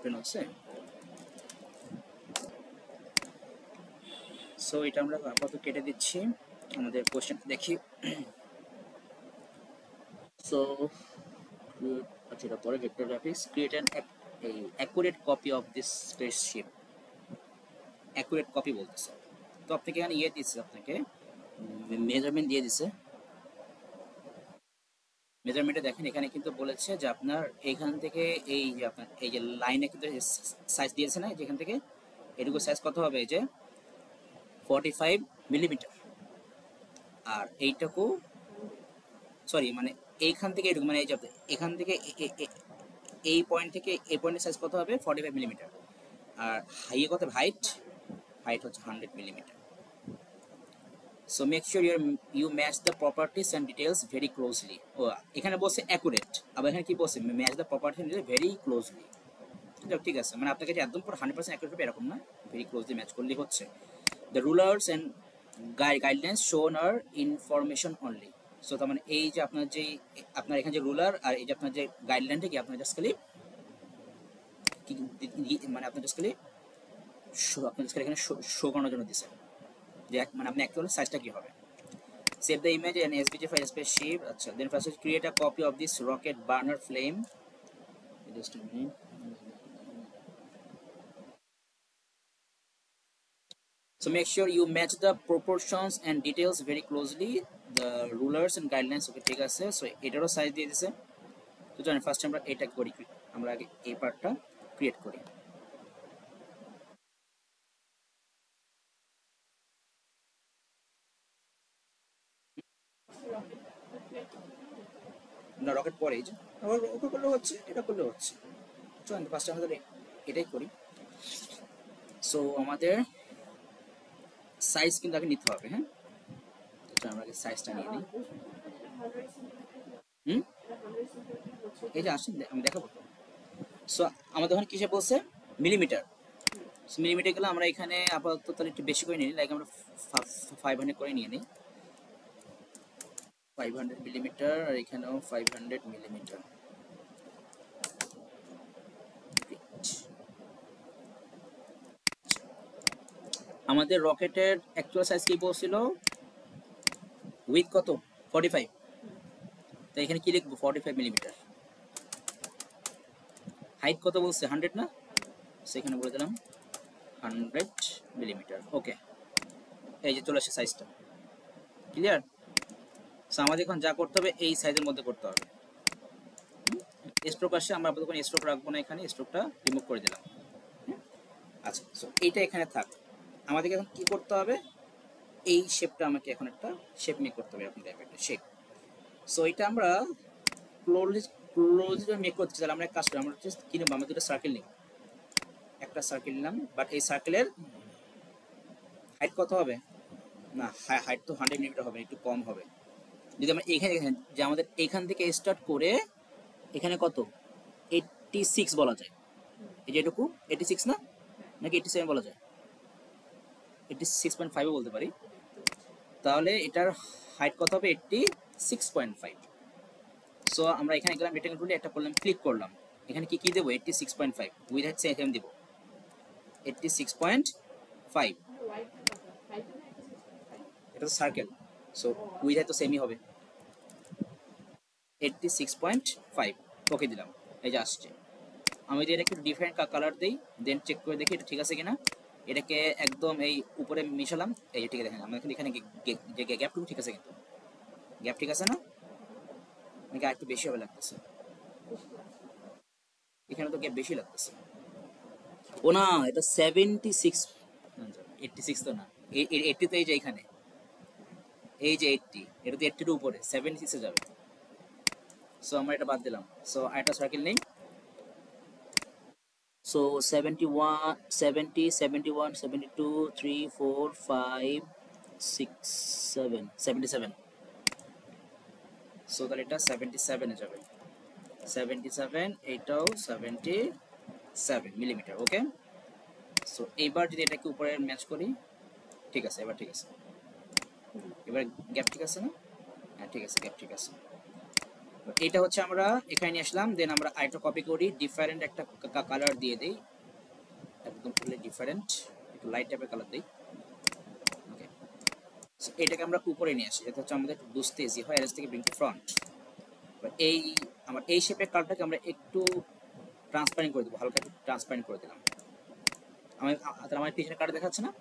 Open হচ্ছে। So এটা আমরা আপাতত কেটে দিচ্ছি, আমাদের কোশ্চেন দেখি। সো আচ্ছা, এটা পরে vector graphics create an accurate copy of this spaceship. Accurate copy বলতেছে, তো আপনাকে এখানে ইয়ে দিচ্ছে, আপনাকে মেজারমেন্ট দিয়ে দিছে। মেজারমেন্টে দেখেন এখানে কিন্তু বলেছে যে আপনার এইখান থেকে এই যে আপনার এই যে লাইনে কিন্তু সাইজ দিয়েছে না, যেখান থেকে এটুকু সাইজ কত হবে, এই যে 45 মিলিমিটার। আর এইটাকু সরি মানে এইখান থেকে এটুকু মানে এই যে এখান থেকে এই পয়েন্ট থেকে এই পয়েন্টের সাইজ কত হবে 45 মিলিমিটার। আর হাইয়ে কত হাইট, হাইট হচ্ছে 100 millimetre. So make sure you match the properties and details very closely. ও এখানে বলছে অ্যাকুরেট, আবার এখানে কি বলছে match the property and details very closely. ঠিক আছে, মানে আপনাকে যে একদম পুরো 100% অ্যাকুরেট হবে এরকম না, ভেরি ক্লোজলি ম্যাচ করলেই হচ্ছে। The rulers and guidelines shown are information only. So তার মানে এই যে আপনার যে আপনার এখানে যে রুলার আর এই যে আপনার যে গাইডলাইনটা কি আপনার জাস্ট খালি মানে আপনার জাস্ট খালি আপনার জাস্ট এখানে শো করানোর জন্য দিছে যে মানে আপনি অ্যাকচুয়ালি সাইজটা কি হবে। Save the image and SVG file spaceship. Achha, then first create a copy of this rocket burner flame. Just a minute. So make sure you match the proportions and details very closely. The rulers and guidelines okay ঠিক আছে। So এটারও size দিয়ে দিয়েছে। তো জানেন first আমরা এটা করি, আমরা আগে এই পার্টটা ক্রিয়েট করি। না রকেট পরে যে আবার ওকে করলে হচ্ছে, এটা করলে হচ্ছে। চলুন ফার্স্ট আমাদের এটাই করি। সো আমাদের সাইজ কিন্তু আগে নিতে হবে। হ্যাঁ, আমরা আগে সাইজটা নিয়ে নিই। এই যে আসেন আমি দেখাবো। সো আমাদের ওখানে কিসে বলছে মিলিমিটার। মিলিমিটার গেলে আমরা এখানে আপাতত তাহলে একটু বেশি করে নিই, লাইক আমরা 500 করে নিয়ে নিই। 500 মিলিমিটার, আর এখানেও 500 মিলিমিটার। আমাদের রকেটের অ্যাকচুয়াল সাইজ কি বলছিল, উইথ কত 45, তো এখানে কি লিখবো 45 মিলিমিটার। হাইট কত বলছে 100 না, সেখানে বলে দিলাম 100 মিলিমিটার। ওকে, এই যে চলে আসে সাইজটা, ক্লিয়ার। সো আমাদের এখন যা করতে হবে এই সাইজের মধ্যে করতে হবে। স্ট্রোক আসে, আমরা আপাতত স্ট্রোক রাখবো না, এখানে স্ট্রোকটা রিমুভ করে দিলাম। আচ্ছা, সো এইটা এখানে থাক। আমাদেরকে এখন কি করতে হবে, এই শেপটা আমাকে এখন একটা শেপ মেক করতে হবে, এরকম টাইপের একটা শেপ। সো এটা আমরা ক্লোজলি মেক করতে চাই, আমরা এক কাজ করি, আমরা জাস্ট কি নেব, আমরা দুটো সার্কেল নিব, একটা সার্কেল নিলাম, বাট এই সার্কেলের হাইট কত হবে, না হাইট তো 100 মিলিমিটার হবে, একটু কম হবে। যদি আমরা এখানে দেখেন যে আমাদের এখান থেকে স্টার্ট করে এখানে কত 86 বলা যায়, এই যে এটুকু 86 না, নাকি 87 বলা যায়, 86.5 বলতে পারি। তাহলে এটার হাইট কত হবে 86.5। সো আমরা এখানে গেলাম রেক্টাঙ্গেল টুলে, একটা করলাম, ক্লিক করলাম, এখানে কি কি দেবো 86.5 উইথ হাইট সেম দেব 86.5। এটা তো সার্কেল, সো উইথ হাইট তো সেমই হবে 86.5। ওকে দিলাম, এই যে আসছে। আমি যদি এটাকে ডিফারেন্ট কালার দিই, দেন চেক করে দেখি এটা ঠিক আছে কিনা। এটাকে একদম এই উপরে মিশালাম, এই যে ঠিক আছে, দেখেন আমাদের এখানে যে গ্যাপটুকু ঠিক আছে, কিন্তু গ্যাপ ঠিক আছে না, নাকি আর একটু বেশি হবে লাগতেছে, এখানে তো গ্যাপ বেশি লাগতেছে। ও না, এটা 76, 86 তো না, 80 তো এই যে এখানে, এই যে 80, এটা তো 80 এর উপরে, 76 এ যাবে। সো আমরা এটা বাদ দিলাম। সো আরেকটা সার্কেল নেই। So 71, 70, 71, 72, 3, 4, 5, 6, 7, 77. So that এটা 77 এ যাবে, 77, এটাও 77 মিলিমিটার। ওকে, সো এইবার যদি এটাকে উপরে ম্যাচ করি, ঠিক আছে, এবার ঠিক আছে, এবার গ্যাপ ঠিক আছে না, হ্যাঁ ঠিক আছে, গ্যাপ ঠিক আছে। এটা হচ্ছে আমরা এখানে নিয়ে আসলাম, দেন আমরা আরেকটা কপি করি, ডিফারেন্ট একটা কালার দিয়ে দিই, একদম ফুললি ডিফারেন্ট, একটু লাইট টাইপের কালার দিই। ওকে, এটাকে আমরা উপরে নিয়ে আসি যাতে হচ্ছে আমাদের একটু বুঝতে ইজি হয়, এজ থেকে ব্রিং টু ফ্রন্ট। এই আমার এই শেপের কালারটাকে আমরা একটু ট্রান্সপারেন্ট করে দেবো, হালকা একটু ট্রান্সপারেন্ট করে দিলাম। আমি তাহলে আমার পিছনে কালার দেখাচ্ছে না।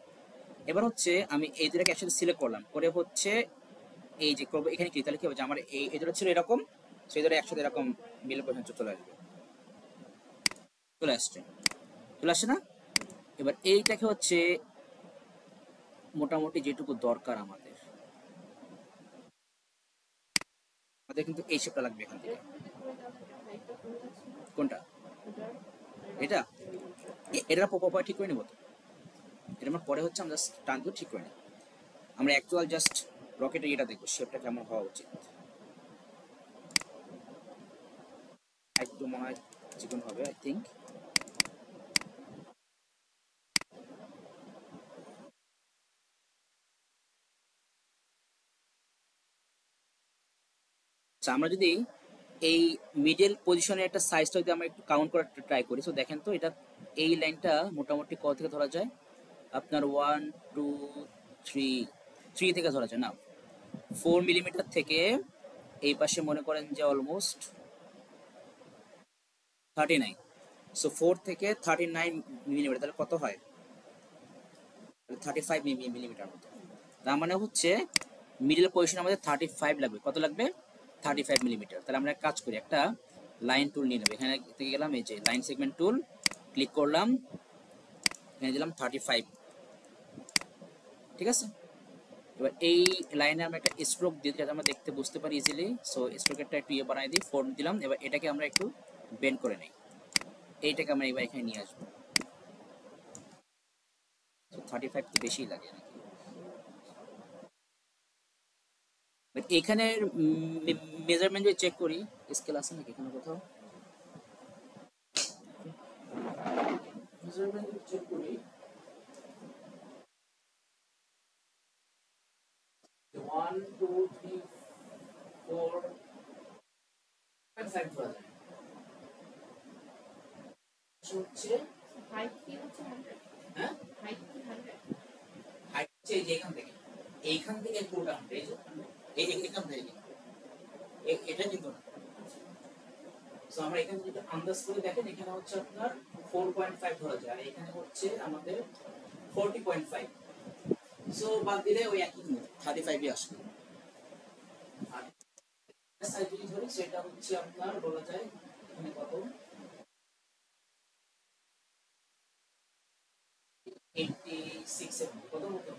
এবার হচ্ছে আমি এই দুটাকে একসাথে সিলেক্ট করলাম, করে হচ্ছে এই যে করবো এখানে কি, তাহলে কি হবে যে আমার এই দুটো ছিল এরকম, সেই দুটো একসাথে এরকম মিলে পর্যন্ত চলে আসবে, চলে আসছে, চলে আসছে না। এবার এইটাকে হচ্ছে মোটামুটি যেটুকু দরকার আমাদের, আমাদের কিন্তু এই শেপটা লাগবে এখান থেকে। কোনটা? এটা এটা ঠিক করে নেবো তো, এটা আমার পরে হচ্ছে আমরা টান দিয়ে ঠিক করে নিই। আমরা অ্যাকচুয়াল জাস্ট রকেটের এটা দেখবো শেপটা কেমন হওয়া উচিত। একটু মনে হয় চিকন হবে আই থিঙ্ক। আমরা যদি এই মিডল পজিশনের একটা সাইজটা যদি আমরা একটু কাউন্ট করার ট্রাই করি, তো দেখেন তো এটা এই লাইনটা মোটামুটি কত থেকে ধরা যায়, আপনার 1 2 3 থেকে ধরা যায় না, 4 মিলিমিটার থেকে এই পাশে মনে করেন যে অলমোস্ট 39। সো 4 থেকে 39 মিলিমিটার, তাহলে কত হয়, 35 মিলিমিটার মতো। তার মানে হচ্ছে মিডল পজিশন আমাদের 35 লাগবে, কত লাগবে, 35 মিলিমিটার। তাহলে আমরা এক কাজ করি, একটা লাইন টুল নিয়ে নেবো, এখানে থেকে গেলাম এই যে লাইন সেগমেন্ট টুল, ক্লিক করলাম, এখানে দিলাম 35, ঠিক আছে। এবার এই লাইনে আমরা একটা স্ট্রোক দিই যাতে আমরা দেখতে বুঝতে পারি ইজিলি। সো স্ট্রোকেরটা একটু বানাই দিই, 4 দিলাম। এবার এটাকে আমরা একটু বেন্ড করে নিই, এইটাকে আমরা এবার এখানে নিয়ে আসবো। 35 তো বেশি লাগে নাকি, বাট এখানে মেজারমেন্ট যদি চেক করি, স্কেল আছে নাকি এখানে কোথাও, মেজারমেন্ট চেক করি, 1 2 3 4 5 ধরা যায় হচ্ছে, হাইট কি হচ্ছে 100, হ্যাঁ হাইট কি 100, হাইট হচ্ছে এই যে এইখান থেকে পুরোটা 100, এই যে এখান থেকে এটা কিন্তু না। সো আমরা এখানে যদি আন্দাজ করে দেখেন, এখানে হচ্ছে আপনার 4.5 ধরা যায়, আর এখানে হচ্ছে আমাদের 40.5। সো বাদ দিলে ওই একই 35 আসবে। আর সাইজ যদি ধরি সেটা হচ্ছে আপনার বলা যায় এখানে কত, 86 এর কত মতো,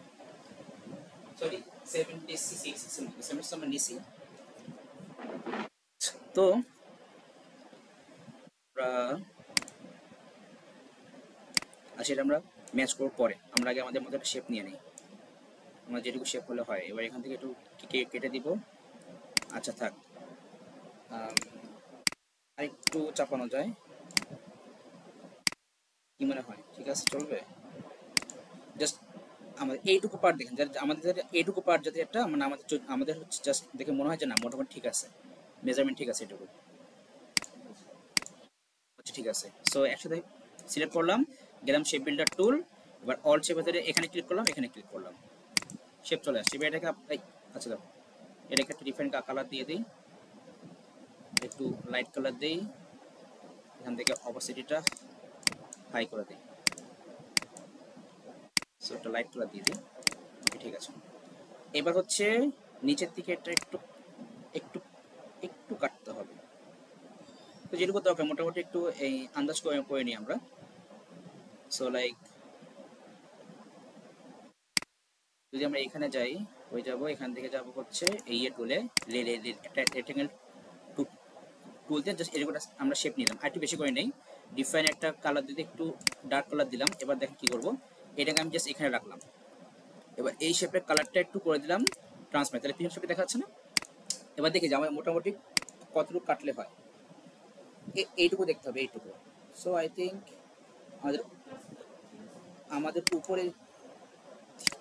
সরি 76 76 আমরা নিছি। তো সেটা আমরা ম্যাচ করার পরে আমরা আগে আমাদের মধ্যে একটা শেপ নিয়ে নিই, আমরা যেটুকু শেপ হলে হয়। এবার এখান থেকে একটু কেটে দিব, আচ্ছা থাক, আরেকটু চাপানো যায় কি মনে হয়, ঠিক আছে চলবে। জাস্ট আমাদের এইটুকু পার্ট দেখেন, আমাদের এইটুকু পার্ট যাতে একটা মানে আমাদের হচ্ছে জাস্ট দেখে মনে হয় যে না মোটামুটি ঠিক আছে, মেজারমেন্ট ঠিক আছে, এটুকু হচ্ছে ঠিক আছে। সো একসাথে সিলেক্ট করলাম, গেলাম শেপ বিল্ডার টুল, এবার অল শেপ ভেতরে এখানে ক্লিক করলাম, এখানে ক্লিক করলাম, শেপ চলে আসছে। এবার এটাকে আচ্ছা দেখো, এটাকে একটা ডিফারেন্ট কালার দিয়ে দিই, একটু লাইট কালার দিই, এখান থেকে অপোসিটিটা হাই করে দিই, সো একটা লাইট কালার দিয়ে দিই, ঠিক আছে। এবার হচ্ছে নিচের দিকে এটা একটু একটু একটু কাটতে হবে, তো যেটুকু দরকার মোটামুটি একটু এই আন্দাজ করে নিই আমরা। সো লাইক যদি আমরা এখানে যাই, ওই যাব, এখান থেকে যাব হচ্ছে এই টুলে, একটা রেক্টেঙ্গেল টুল দিয়ে জাস্ট এরকম আমরা শেপ নিলাম, আর একটু বেশি করে নেই, ডিফাইন একটা কালার দিতে একটু ডার্ক কালার দিলাম। এবার দেখেন কি করবো, এটাকে আমি জাস্ট এখানে রাখলাম, এবার এই শেপের কালারটা একটু করে দিলাম ট্রান্সপারেন্ট, তাহলে পিছন শেপে দেখা যাচ্ছে না। এবার দেখি যে আমার মোটামুটি কতটুকু কাটলে হয়, এইটুকু দেখতে হবে, এইটুকু। সো আই থিঙ্ক আমাদের আমাদের উপরে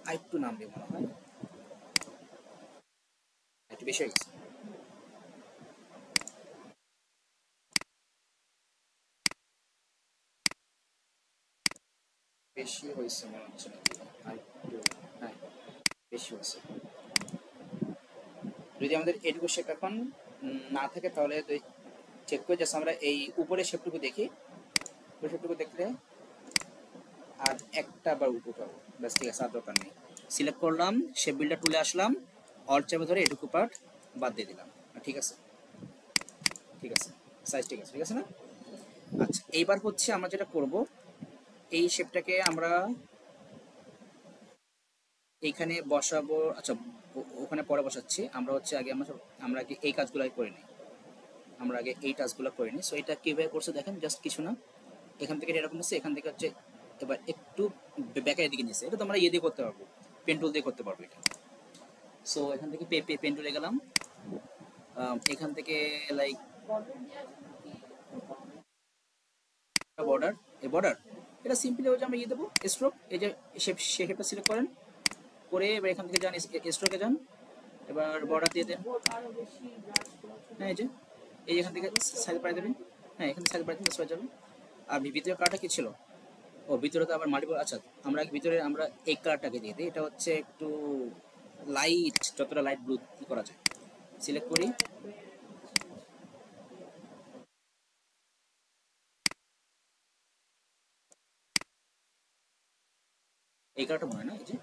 আরেকটু নামবে মনে হয়, একটু বেশি হয়ে গেছে। বেশি হয়েছে মনে হচ্ছে নাকি, আর একটু, হ্যাঁ বেশি হয়েছে। যদি আমাদের এটুকু শেপ এখন না থাকে তাহলে চেক করে জাস্ট আমরা এই উপরের শেপটুকু দেখি, উপরের শেপটুকু দেখলে আর একটা বার উঠাবো, ব্যাস ঠিক আছে, আর দরকার নেই। সিলেক্ট করলাম, শেপ বিল্ডার টুলে আসলাম, অল্ট চাপে ধরে এটুকু পার্ট বাদ দিয়ে দিলাম, ঠিক আছে, ঠিক আছে, সাইজ ঠিক আছে, ঠিক আছে না? আচ্ছা এইবার হচ্ছে আমরা যেটা করব, এই শেপটাকে আমরা এইখানে বসাবো। আচ্ছা ওখানে পরে বসাচ্ছি, আমরা হচ্ছে আগে আমরা আগে এই কাজগুলো করে নিই, আমরা আগে এই টাস্কগুলো করে নিই। সো এটা কিভাবে করছে দেখেন, জাস্ট কিছু না, এখান থেকে এরকম হচ্ছে, এখান থেকে হচ্ছে এবার একটু ব্যাকের দিকে নিচ্ছে, এটা তো আমরা ইয়ে দিয়ে করতে পারবো, পেন টুল দিয়ে করতে পারবো এটা। সো এখান থেকে পেন টুলে গেলাম, এখান থেকে লাইক বর্ডার, এই বর্ডার এটা সিম্পলি হচ্ছে আমরা ইয়ে দেবো স্ট্রোক, এই যে শেপটা সিলেক্ট করেন করে এবার এখান থেকে যান স্ট্রোকে যান, এবার বর্ডার দিয়ে দেন, হ্যাঁ এই যে এখান থেকে সাইজ বাড়িয়ে দেবেন, হ্যাঁ এখানে সাইজ বাড়িয়ে দেবেন, হয়ে যাবে। আর ভিতরে কালারটা কি ছিল, ও ভিতরে তো আবার মাল্টিপল, আচ্ছা আমরা ভিতরে আমরা এই কালারটাকে দিয়ে দিই, এটা হচ্ছে একটু লাইট, যতটা লাইট ব্লু করা যায় সিলেক্ট করি, এই কালারটা মনে হয় না, এই যে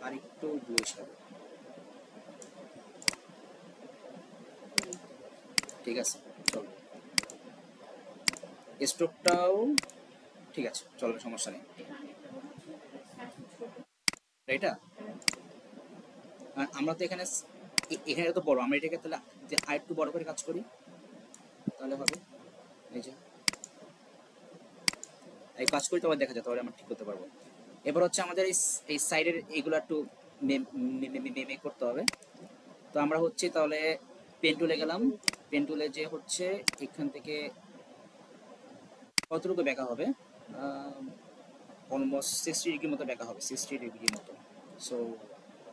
আর একটু ব্লুইশ হবে, ঠিক আছে চলো, স্ট্রোকটাও ঠিক আছে চলবে, সমস্যা নেই। এটা আমরা তো এখানে এখানে তো বড়, আমরা এটাকে তাহলে আর একটু বড় করে কাজ করি তাহলে হবে, এই যে এই কাজ করি তো দেখা যায়, তাহলে আমরা ঠিক করতে পারবো। এবার হচ্ছে আমাদের এই সাইডের এইগুলো একটু মেক করতে হবে। তো আমরা হচ্ছে তাহলে পেন টুলে গেলাম, পেন টুলে যে হচ্ছে এখান থেকে কতটুকু বেঁকা হবে, অলমোস্ট 60 ডিগ্রি মতো বেঁকা হবে, 60 ডিগ্রি মতো। সো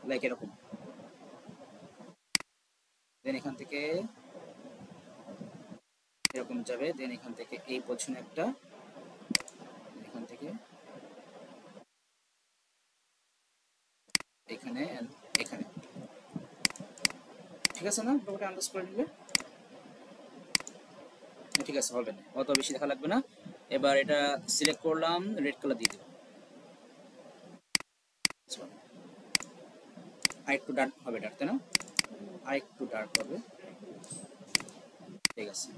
লাইক এরকম, দেন এখান থেকে এরকম যাবে, দেন এখান থেকে এই পজিশনে একটা, এখান থেকে এখানে এখানে, ঠিক আছে না? মোটামুটি আন্দাজ করে নিবে, ঠিক আছে হবে না, অত বেশি দেখা লাগবে না। এবার এটা সিলেক্ট করলাম, রেড কালার দিয়ে দেবো, আর একটু ডার্ক হবে, ডার্ক তাই না, আর একটু ডার্ক হবে, ঠিক আছে।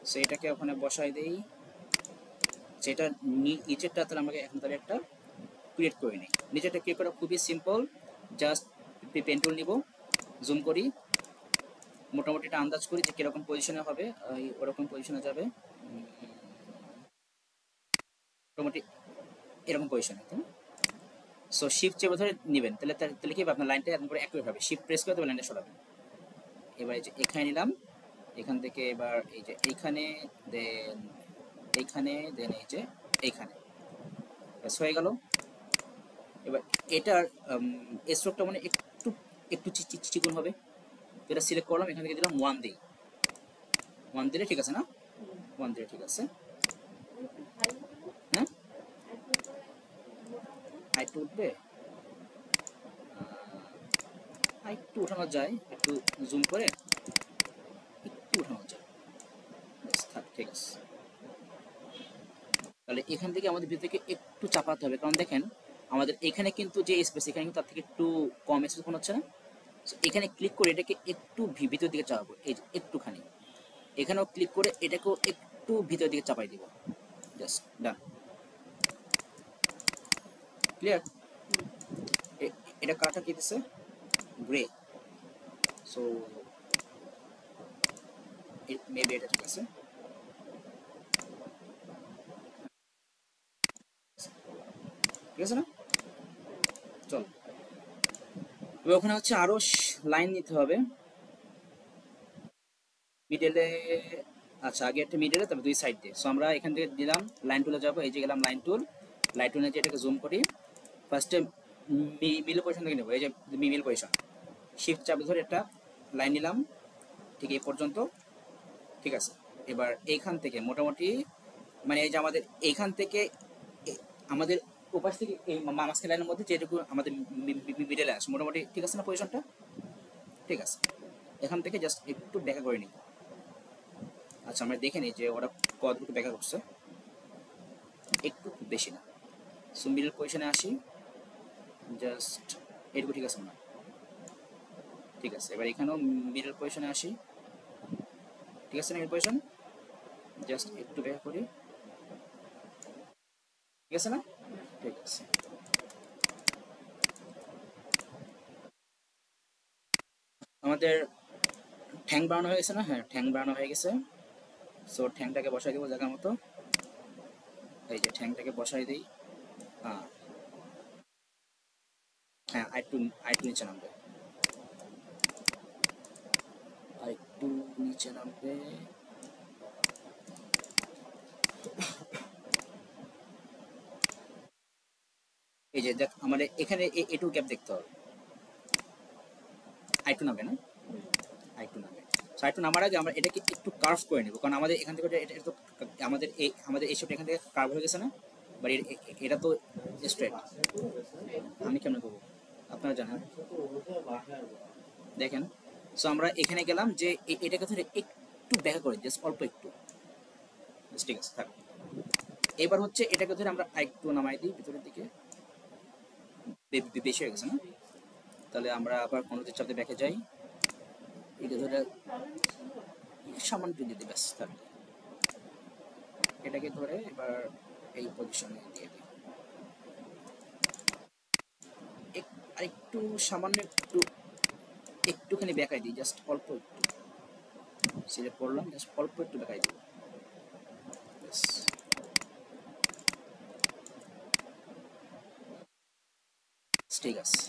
সো এটাকে ওখানে বসাই দেই, যেটা নিচেরটা তাহলে আমাকে এখন তাহলে একটা ক্রিয়েট করে নিই। নিচেরটা ক্রিয়েট করা খুবই সিম্পল, জাস্ট পেন টুল নিব, জুম করি, মোটামুটি এটা আন্দাজ করি যে কিরকম পজিশনে হবে, ওরকম পজিশনে যাবে, মোটামুটি এরকম পজিশনে, তাই না? সো শিফট চেপে ধরে নেবেন, তাহলে তাহলে কি হবে, আপনার লাইনটা একদম করে অ্যাকুরেট হবে, শিফট প্রেস করে তবে লাইনটা সরাবেন। এবার এই যে এখানে নিলাম, এখান থেকে এবার এই যে এইখানে, দেন এইখানে, দেন এই যে এইখানে, ব্যাস হয়ে গেল। এবার এটার স্ট্রোকটা মানে একটু একটু চিকন হবে, তো এটা সিলেক্ট করলাম, এখান থেকে দিলাম 1 দিই, 1 দিলে ঠিক আছে না, 1 দিলে ঠিক আছে, হ্যাঁ আরেকটু উঠবে, আরেকটু উঠানো যায়, একটু জুম করে একটু উঠানো যায়, ব্যাস থাক, ঠিক আছে। তাহলে এখান থেকে আমাদের ভিতর থেকে একটু চাপাতে হবে, কারণ দেখেন আমাদের এখানে কিন্তু যে স্পেস, এখানে কিন্তু তার থেকে একটু কম স্পেস মনে হচ্ছে না। এখানে ক্লিক করে এটাকে একটু ভিতর দিকে চাপাবো, এই যে একটুখানি, এখানেও ক্লিক করে এটাকেও একটু ভিতর দিকে চাপাই দিব, জাস্ট ডান, ক্লিয়ার। এটা কাটা কি দিচ্ছে, গ্রে, সো মেবি এটা ঠিক আছে, ঠিক আছে না, চল। এবার ওখানে হচ্ছে আরো লাইন নিতে হবে মিডলে, আচ্ছা আগে একটা মিডলে, তবে দুই সাইড দিয়ে। সো আমরা এখান থেকে দিলাম লাইন টুলে যাবো, এই যে গেলাম লাইন টুল, লাইন টুলে যে এটাকে জুম করি, ফার্স্টে মিল পজিশন থেকে নেবো, এই যে মিল পজিশন, শিফট চাপ ধরে একটা লাইন নিলাম ঠিক এই পর্যন্ত, ঠিক আছে। এবার এইখান থেকে মোটামুটি মানে এই যে আমাদের এইখান থেকে আমাদের ওপাশ থেকে এই মাঝখানে লাইনের মধ্যে যেটুকু আমাদের মিডলে আসে মোটামুটি ঠিক আছে না পজিশনটা? ঠিক আছে, এখান থেকে জাস্ট একটু ব্যাখ্যা করে নিই। আচ্ছা আমরা দেখে নিই যে ওরা কতটুকু ব্যাখ্যা করছে, একটু বেশি না। সো মিডল পজিশনে আসি, জাস্ট এটুকু ঠিক আছে না? ঠিক আছে, এবার এখানেও মিডল পজিশনে আসি, ঠিক আছে না মিডল পজিশন? জাস্ট একটু ব্যাখ্যা করি, ঠিক আছে না? ঠিক আছে, আমাদের ঠ্যাং বানানো হয়ে গেছে না? হ্যাঁ ঠ্যাং বানানো হয়ে গেছে। সো ঠ্যাংটাকে বসাই দেবো জায়গার মতো, এই যে ঠ্যাংটাকে বসাই দিই। হ্যাঁ হ্যাঁ, আরেকটু নিচে নামবে, আরেকটু নিচে নামবে। এই যে দেখ আমাদের এখানে এটু গ্যাপ দেখতে হবে, আরেকটু নামবে না? আরেকটু নামবে। সো আরেকটু নামার আগে আমরা এটাকে একটু কার্ভ করে নেব, কারণ আমাদের এখান থেকে এটা তো আমাদের এই শেপটা এখান থেকে কার্ভ হয়ে গেছে না, বাট এটা তো স্ট্রেট। আমি কেমন করবো আপনারা জানেন, দেখেন। সো আমরা এখানে গেলাম যে এটাকে ধরে একটু ব্যাখ্যা করে, জাস্ট অল্প একটু, ঠিক আছে থাক। এবার হচ্ছে এটাকে ধরে আমরা আরেকটু নামাই দিই ভিতরের দিকে, বেশি হয়ে গেছে না? তাহলে আমরা আবার কোনোদের চাপতে ব্যাকে যাই, এটা ধরে সামান্য দিয়ে দিই, ব্যাস থাক। এটাকে ধরে এবার এই পজিশনে দিয়ে দিই, আরেকটু সামান্য একটুখানি বেঁকাই দিই, জাস্ট অল্প একটু সিলেক্ট করলাম, জাস্ট অল্প একটু বেঁকাই দিই, ঠিক আছে।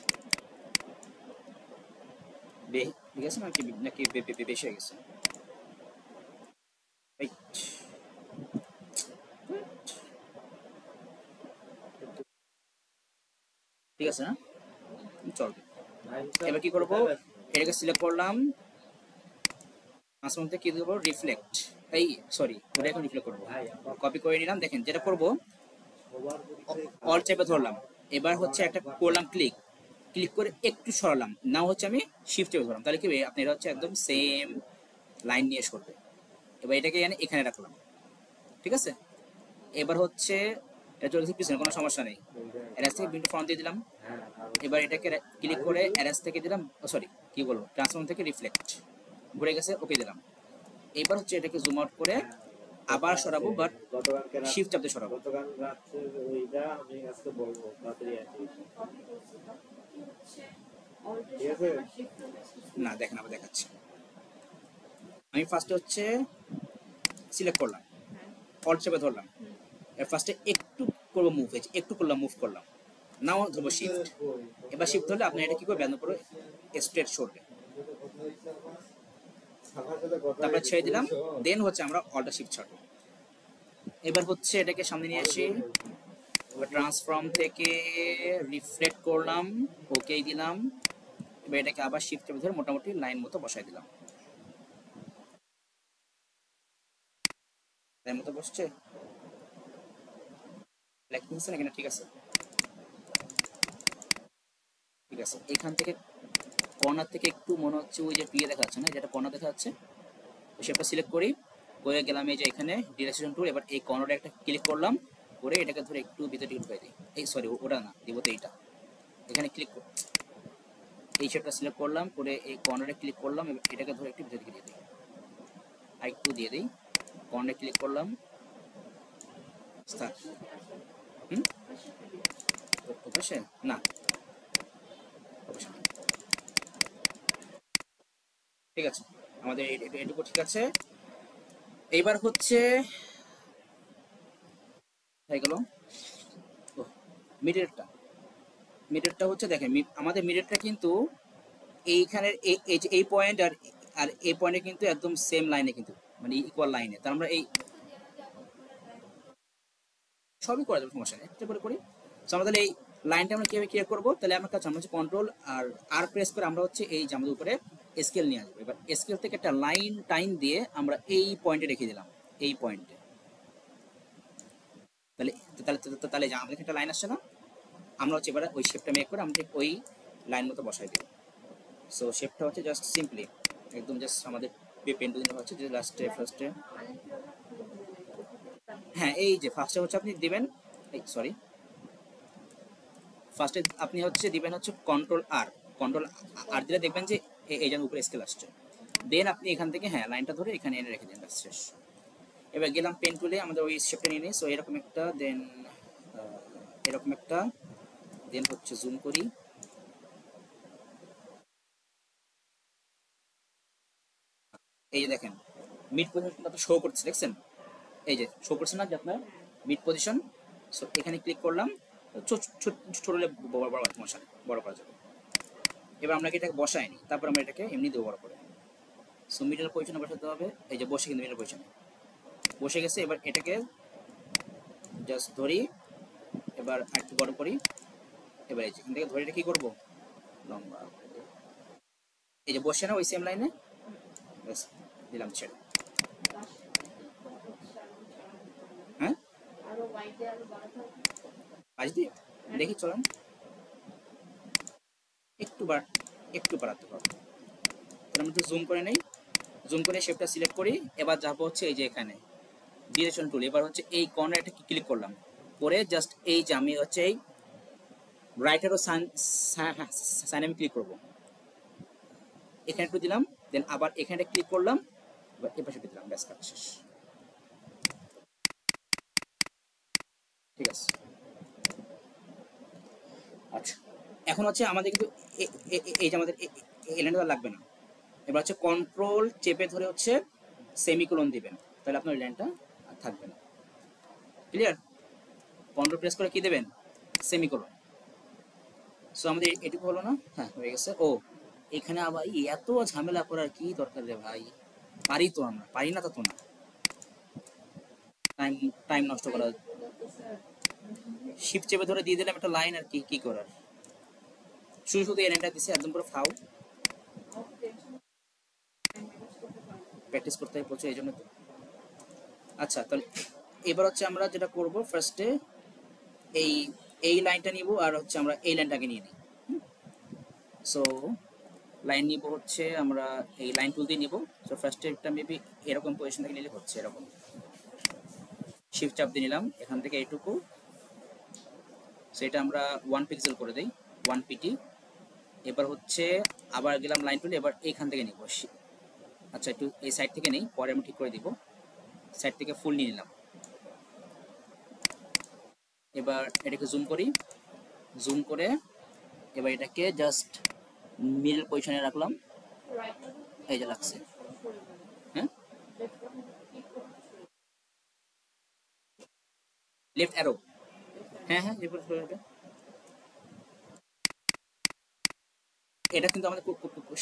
ঠিক আছে নাকি নাকি বেশি হয়ে গেছে? ঠিক আছে না? চলবে। এবার কি করবো, এটাকে সিলেক্ট করলাম, মাঝখান থেকে কি দেবো, রিফ্লেক্ট, এই সরি ওটা এখন রিফ্লেক্ট করবো, কপি করে নিলাম। দেখেন যেটা করবো, অল চেপে ধরলাম, এবার হচ্ছে একটা করলাম ক্লিক, ক্লিক করে একটু সরালাম, না হচ্ছে আমি শিফট চেপে ধরলাম, তাহলে কি আপনি এটা হচ্ছে একদম সেম লাইন নিয়ে সরবে। এবার এটাকে এখানে রাখলাম, ঠিক আছে। এবার হচ্ছে এটা চলছে পিছনে, কোনো সমস্যা নেই। অ্যারেস থেকে বিন্দু ফ্রন্ট দিয়ে দিলাম, এবার এটাকে ক্লিক করে অ্যারেস থেকে দিলাম, সরি কি বলবো, ট্রান্সফর্ম থেকে রিফ্লেক্ট, ঘুরে গেছে, ওকে দিলাম। এবার হচ্ছে এটাকে জুম আউট করে আবার সরাবো, বাট শিফট চাপতে সরাবো। না দেখেন আবার দেখাচ্ছি, আমি ফার্স্টে হচ্ছে সিলেক্ট করলাম, অল্ট চেপে ধরলাম, এর ফার্স্টে একটু করবো মুভ, একটু করলাম, মুভ করলাম, নাও ধরবো শিফট। এবার শিফট ধরলে আপনি এটা কি করে ব্যান করে স্ট্রেট সরবে, তারপরে ছেড়ে দিলাম, দেন হচ্ছে আমরা অল্টার শিফট ছাড়বো। এবার হচ্ছে এটাকে সামনে নিয়ে আসি, এবার ট্রান্সফর্ম থেকে রিফ্লেক্ট করলাম, ওকে দিলাম, এবার এটাকে আবার শিফট চেপে ধরে মোটামুটি লাইন মতো বসাই দিলাম, লাইন মতো বসছে, লেখছে না কিনা? ঠিক আছে, ঠিক আছে। এখান থেকে কর্নার থেকে একটু মনে হচ্ছে ওই যে পিএ দেখা যাচ্ছে না, যেটা কর্নার দেখা যাচ্ছে, সেটা সিলেক্ট করি, করে গেলাম এই যে এখানে ডিরেকশন টুল, এবার এই কর্নারে একটা ক্লিক করলাম, করে এটাকে ধরে একটু ভিতরে ঢুকাই দিই, এই সরি ওটা না দিব তো এইটা, এখানে ক্লিক এই শেপটা সিলেক্ট করলাম, করে এই কর্নারে ক্লিক করলাম, এটাকে ধরে একটু ভিতরে দিয়ে দিই, আর একটু দিয়ে দিই, কর্নারে ক্লিক করলাম, হুম অবশ্যই না, অবশ্যই না, ঠিক আছে, আমাদের এটুকু ঠিক আছে। এইবার হচ্ছে হয়ে গেল মিডলটা, মিডলটা হচ্ছে দেখেন আমাদের মিডলটা কিন্তু এইখানের এই পয়েন্ট আর আর এই পয়েন্টে কিন্তু একদম সেম লাইনে, কিন্তু মানে ইকুয়াল লাইনে, তার আমরা এই সবই করা যাবে, সমস্যা নেই, একটা করে করি। সো আমরা তাহলে এই লাইনটা আমরা কিভাবে ক্লিয়ার করবো, তাহলে আমার কাছে আমরা হচ্ছে কন্ট্রোল আর প্রেস করে আমরা হচ্ছে এই যে আমাদের উপরে স্কেল নিয়ে আসবো, এবার স্কেল থেকে একটা লাইন টাইম দিয়ে আমরা এই পয়েন্টে রেখে দিলাম, এই পয়েন্টে, তাহলে তাহলে তাহলে যে আমাদের একটা লাইন আসছে না, আমরা হচ্ছে এবার ওই শেপটা মেক করে আমরা ঠিক ওই লাইন মতো বসাই দিই। সো শেপটা হচ্ছে জাস্ট সিম্পলি একদম জাস্ট আমাদের পেন টুল হচ্ছে যে ফার্স্টে হ্যাঁ এই যে ফার্স্টে হচ্ছে আপনি দিবেন, এই সরি, ফার্স্টে আপনি হচ্ছে দিবেন হচ্ছে কন্ট্রোল আর দিলে দেখবেন যে এই যেন উপরে স্কেল আসছে। দেন আপনি এখান থেকে হ্যাঁ লাইনটা ধরে এখানে এনে রেখে দিন, ব্যাস শেষ। এবার গেলাম পেন টুলে, আমাদের ওই শেপটা নিয়ে নিই। সো এরকম একটা, দেন এরকম একটা, দেন হচ্ছে জুম করি। এই যে দেখেন মিড পজিশন তো শো করছে, দেখছেন? এই যে শো করছে না যে আপনার মিড পজিশন। সো এখানে ক্লিক করলাম, ছোট হলে বড় বড় মশা বড় করা যাবে। এবার আমরা এটাকে বসাই নি, তারপর আমরা এটাকে এমনি দেবো বড় করে। সো মিডল পজিশনে বসাতে হবে, এই যে বসে কিন্তু মিডল পজিশনে বসে গেছে। এবার এটাকে জাস্ট ধরি, এবার একটু বড় করি। এবার এই যে এখান থেকে ধরে এটা কি করবো, লম্বা এই যে বসে না ওই সেম লাইনে, ব্যাস দিলাম ছেড়ে। হ্যাঁ আজ দিয়ে দেখি চলেন একটু একটু বাড়াতে হবে। তাহলে আমি একটু জুম করে নেই, জুম করে শেপটা সিলেক্ট করি। এবার যাবো হচ্ছে এই যে এখানে ডিরেকশন টুল, এবার হচ্ছে এই কর্নার একটা ক্লিক করলাম, করে জাস্ট এই যে আমি হচ্ছে এই রাইট অ্যারো সাইন আমি ক্লিক করবো, এখানে একটু দিলাম, দেন আবার এখানে ক্লিক করলাম, এবার এ পাশে দিলাম, ব্যাস কাজ শেষ। ঠিক আছে। আচ্ছা এখন হচ্ছে আমাদের কিন্তু এই যে আমাদের এই লাইনটা লাগবে না। এবার হচ্ছে কন্ট্রোল চেপে ধরে হচ্ছে সেমিকোলন দিবেন, তাহলে আপনার লাইনটা আর থাকবে না। ক্লিয়ার? কন্ট্রোল প্রেস করে কি দেবেন, সেমিকোলন। সো আমাদের এটুকু হলো না, হ্যাঁ হয়ে গেছে। ও এখানে আবার এত ঝামেলা করার কি দরকার রে ভাই, পারি তো, আমরা পারি না তা তো না, টাইম টাইম নষ্ট করা। শিফট চেপে ধরে দিয়ে দিলাম একটা লাইন, আর কি কি করার, শুধু শুধু এই লাইনটা দিছে একদম পুরো ফাউ। প্র্যাকটিস করতে হয় প্রচুর, এই জন্য তো। আচ্ছা তাহলে এবার হচ্ছে আমরা যেটা করব, ফার্স্টে এই এই লাইনটা নিব, আর হচ্ছে আমরা এই লাইনটাকে নিয়ে নিই। সো লাইন নিব হচ্ছে আমরা এই লাইন টুল দিয়ে নিব। সো ফার্স্টে একটা মেবি এরকম পজিশন থেকে নিলে হচ্ছে এরকম, শিফট চাপ দিয়ে নিলাম এখান থেকে এইটুকু, সেটা আমরা 1 পিক্সেল করে দেই, 1 পিটি। এবার হচ্ছে আবার গেলাম লাইন টুলে, এবার এইখান থেকে নিব। আচ্ছা একটু এই সাইড থেকে নেই, পরে আমি ঠিক করে দিব। সাইড থেকে ফুল নিয়ে নিলাম। এবার এটাকে জুম করি, জুম করে এবার এটাকে জাস্ট মিডল পজিশনে রাখলাম, এই যে লাগছে। হ্যাঁ লেফট অ্যারো, হ্যাঁ হ্যাঁ এটা কিন্তু আমাদের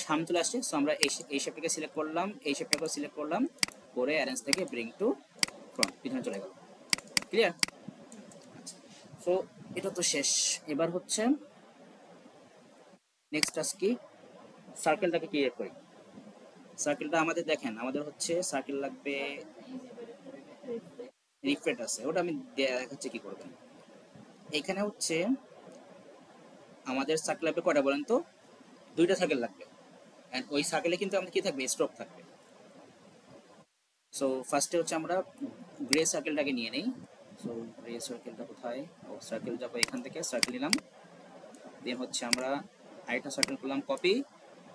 সামনে চলে আসছে। সো আমরা এই শেপটাকে সিলেক্ট করলাম, এই শেপটাকে সিলেক্ট করলাম, করে অ্যারেঞ্জ থেকে ব্রিং টু ফ্রন্ট, পিছনে চলে গেল। ক্লিয়ার? সো এটা তো শেষ। এবার হচ্ছে নেক্সট টাস্ক কি, সার্কেলটাকে ক্রিয়েট করি। সার্কেলটা আমাদের দেখেন, আমাদের হচ্ছে সার্কেল লাগবে, রিফ্রেট আছে, ওটা আমি দেখাচ্ছি কি করবেন। এখানে হচ্ছে আমাদের সার্কেল লাগবে কয়টা বলেন তো, 2টা সার্কেল লাগবে। এন্ড ওই সার্কেলে কিন্তু আমাদের কি থাকবে, স্ট্রোক থাকবে। সো ফার্স্টে হচ্ছে আমরা গ্রে সার্কেলটাকে নিয়ে নেই। সো গ্রে সার্কেলটা কোথায়, ও সার্কেল যাবো এখান থেকে, সার্কেল নিলাম। দেন হচ্ছে আমরা আরেকটা সার্কেল করলাম কপি,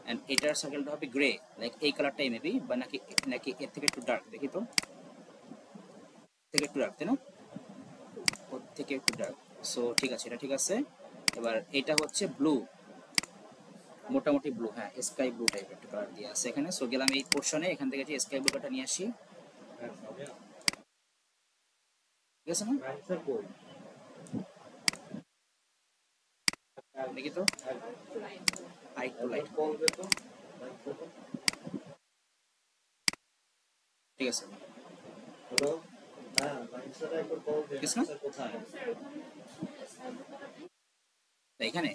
এন্ড এটার সার্কেলটা হবে গ্রে, লাইক এই কালারটাই মেবি, বা নাকি নাকি এর থেকে একটু ডার্ক, দেখি তো, থেকে একটু ডার্ক, তাই না, ওর থেকে একটু ডার্ক। সো ঠিক আছে, এটা ঠিক আছে। এবার এটা হচ্ছে ব্লু, মোটামুটি ব্লু, হ্যাঁ স্কাই ব্লু টাইপের একটা কালার দিয়ে আছে এখানে। সো গেলাম এই পোর্শনে, এখান থেকে যে স্কাই ব্লু কালারটা নিয়ে আসি, ঠিক আছে না, দেখি তো, হাইট টু লাইট, ঠিক আছে, ঠিক আছে না, এখানে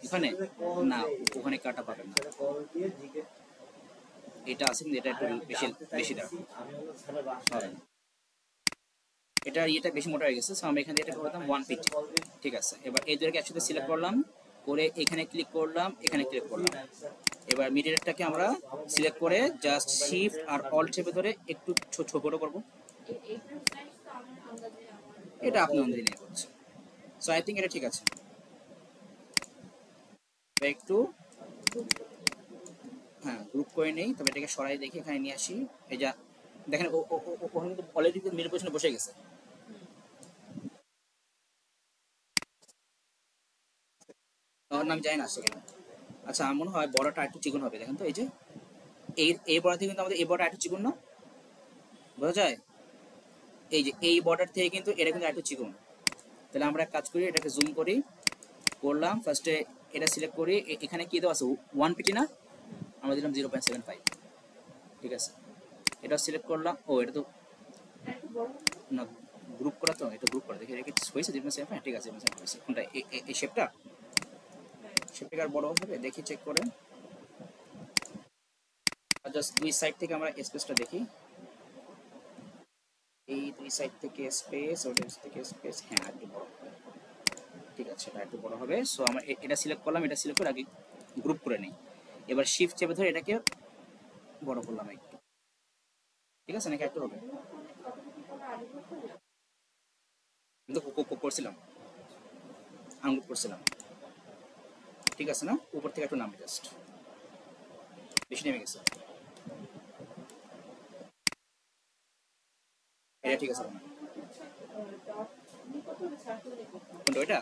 এখানে না, ওখানে কাটা পাবেন না, এটা আছে কিন্তু এটা একটু বেশি বেশি দাম হবে। এটা এটা বেশি মোটা হয়ে গেছে, সো আমরা এখান থেকে এটা করলাম 150। ঠিক আছে, এবার এই দুটোকে একসাথে সিলেক্ট করলাম, করে এখানে ক্লিক করলাম, এখানে ক্লিক করলাম। এবার মিডিয়ারটাকে আমরা সিলেক্ট করে জাস্ট শিফট আর অল্ট চেপে ধরে একটু ছোট করব। এটা আপনি অনুযায়ী নিয়ে করছে, সো আই থিঙ্ক এটা ঠিক আছে। একটু হ্যাঁ গ্রুপ করে নেই, তবে এটাকে সরাই দেখি, এখানে নিয়ে আসি। এই যা দেখেন ওখানে কিন্তু অলরেডি মিডল পজিশনে বসে গেছে। ওর নাম জানি না আসছে কেন। আচ্ছা আমার মনে হয় বড়টা একটু চিকন হবে, দেখেন তো এই যে এই বড়া থেকে কিন্তু আমাদের এই বড়টা একটু চিকন না, বোঝা যায়? এই যে এই বর্ডার থেকে কিন্তু এটা কিন্তু একটু চিকন। তাহলে আমরা এক কাজ করি, এটাকে জুম করি, করলাম ফার্স্টে এটা সিলেক্ট করি, এখানে কি দেওয়া আছে 150 না, আমরা দিলাম 0.75। ঠিক আছে, এটা সিলেক্ট করলাম। ও এটা তো না গ্রুপ করা, তো এটা গ্রুপ করা, দেখি এটা কি হয়েছে 0.75। ঠিক আছে, 0.75 হয়েছে। কোনটা এই শেপটা আর বড় হবে দেখি, চেক করে। আর জাস্ট দুই সাইড থেকে আমরা স্পেসটা দেখি, এই দুই সাইড থেকে স্পেস, ওই থেকে স্পেস, হ্যাঁ একটু বড় হবে। ঠিক আছে, এটা একটু বড় হবে। সো আমরা এটা সিলেক্ট করলাম, এটা সিলেক্ট করে আগে গ্রুপ করে নিই। এবার শিফট চেপে ধরে এটাকে বড় করলাম একটু। ঠিক আছে, নাকি একটু হবে? কিন্তু করছিলাম, আনগ্রুপ করছিলাম। ঠিক আছে না, উপর থেকে একটু নামে, জাস্ট বেশি নেমে গেছে। এটা ঠিক আছে না? কোনটা ওইটা?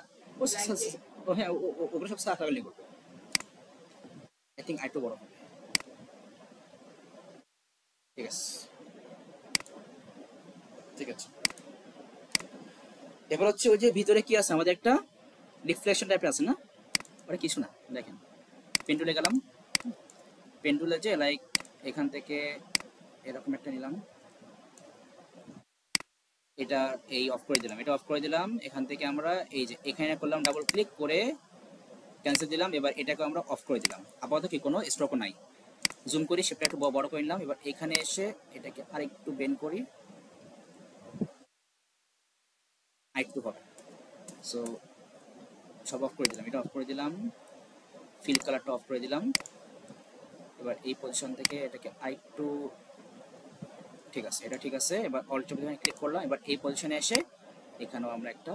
ও হ্যাঁ, ওগুলো সব সাফ করবে। আই থিঙ্ক একটু বড় হবে। ঠিক আছে, ঠিক আছে। এবার হচ্ছে ওই যে ভিতরে কি আছে আমাদের, একটা রিফ্লেকশন টাইপের আছে না, ওটা কিছু না। দেখেন পেন্ডুলে গেলাম, পেন্ডুলে যে লাইক এখান থেকে এরকম একটা নিলাম, এটা এই অফ করে দিলাম, এটা অফ করে দিলাম। এখান থেকে আমরা এই যে এখানে করলাম, ডাবল ক্লিক করে ক্যান্সেল দিলাম। এবার এটাকে আমরা অফ করে দিলাম, আপাতত কি কোনো স্ট্রোকও নাই। জুম করি, সেটা একটু বড় করে নিলাম। এবার এখানে এসে এটাকে আরেকটু বেন্ড করি, আরেকটু হবে। সো সব অফ করে দিলাম, এটা অফ করে দিলাম, ফিল কালারটা অফ করে দিলাম। এবার এই পজিশন থেকে এটাকে আরেকটু, ঠিক আছে, এটা ঠিক আছে। এবার অল্ট পজিশনে ক্লিক করলাম, এবার এই পজিশনে এসে এখানেও আমরা একটা,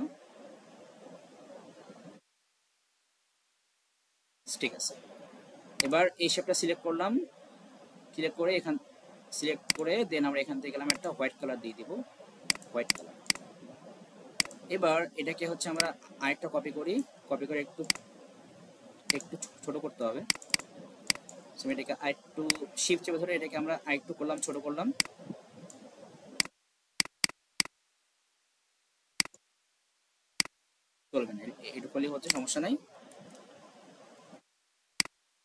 ঠিক আছে। এবার এই শেপটা সিলেক্ট করলাম, সিলেক্ট করে এখান সিলেক্ট করে দেন আমরা এখান থেকে গেলাম একটা হোয়াইট কালার দিয়ে দিব, হোয়াইট কালার। এবার এটাকে হচ্ছে আমরা আরেকটা কপি করি, কপি করে একটু একটু ছোট করতে হবে। এটাকে আরেকটু শিফট চেপে ধরে এটাকে আমরা আরেকটু করলাম, ছোট করলাম। চলবে না, এটুকু করলেই হচ্ছে, সমস্যা নাই।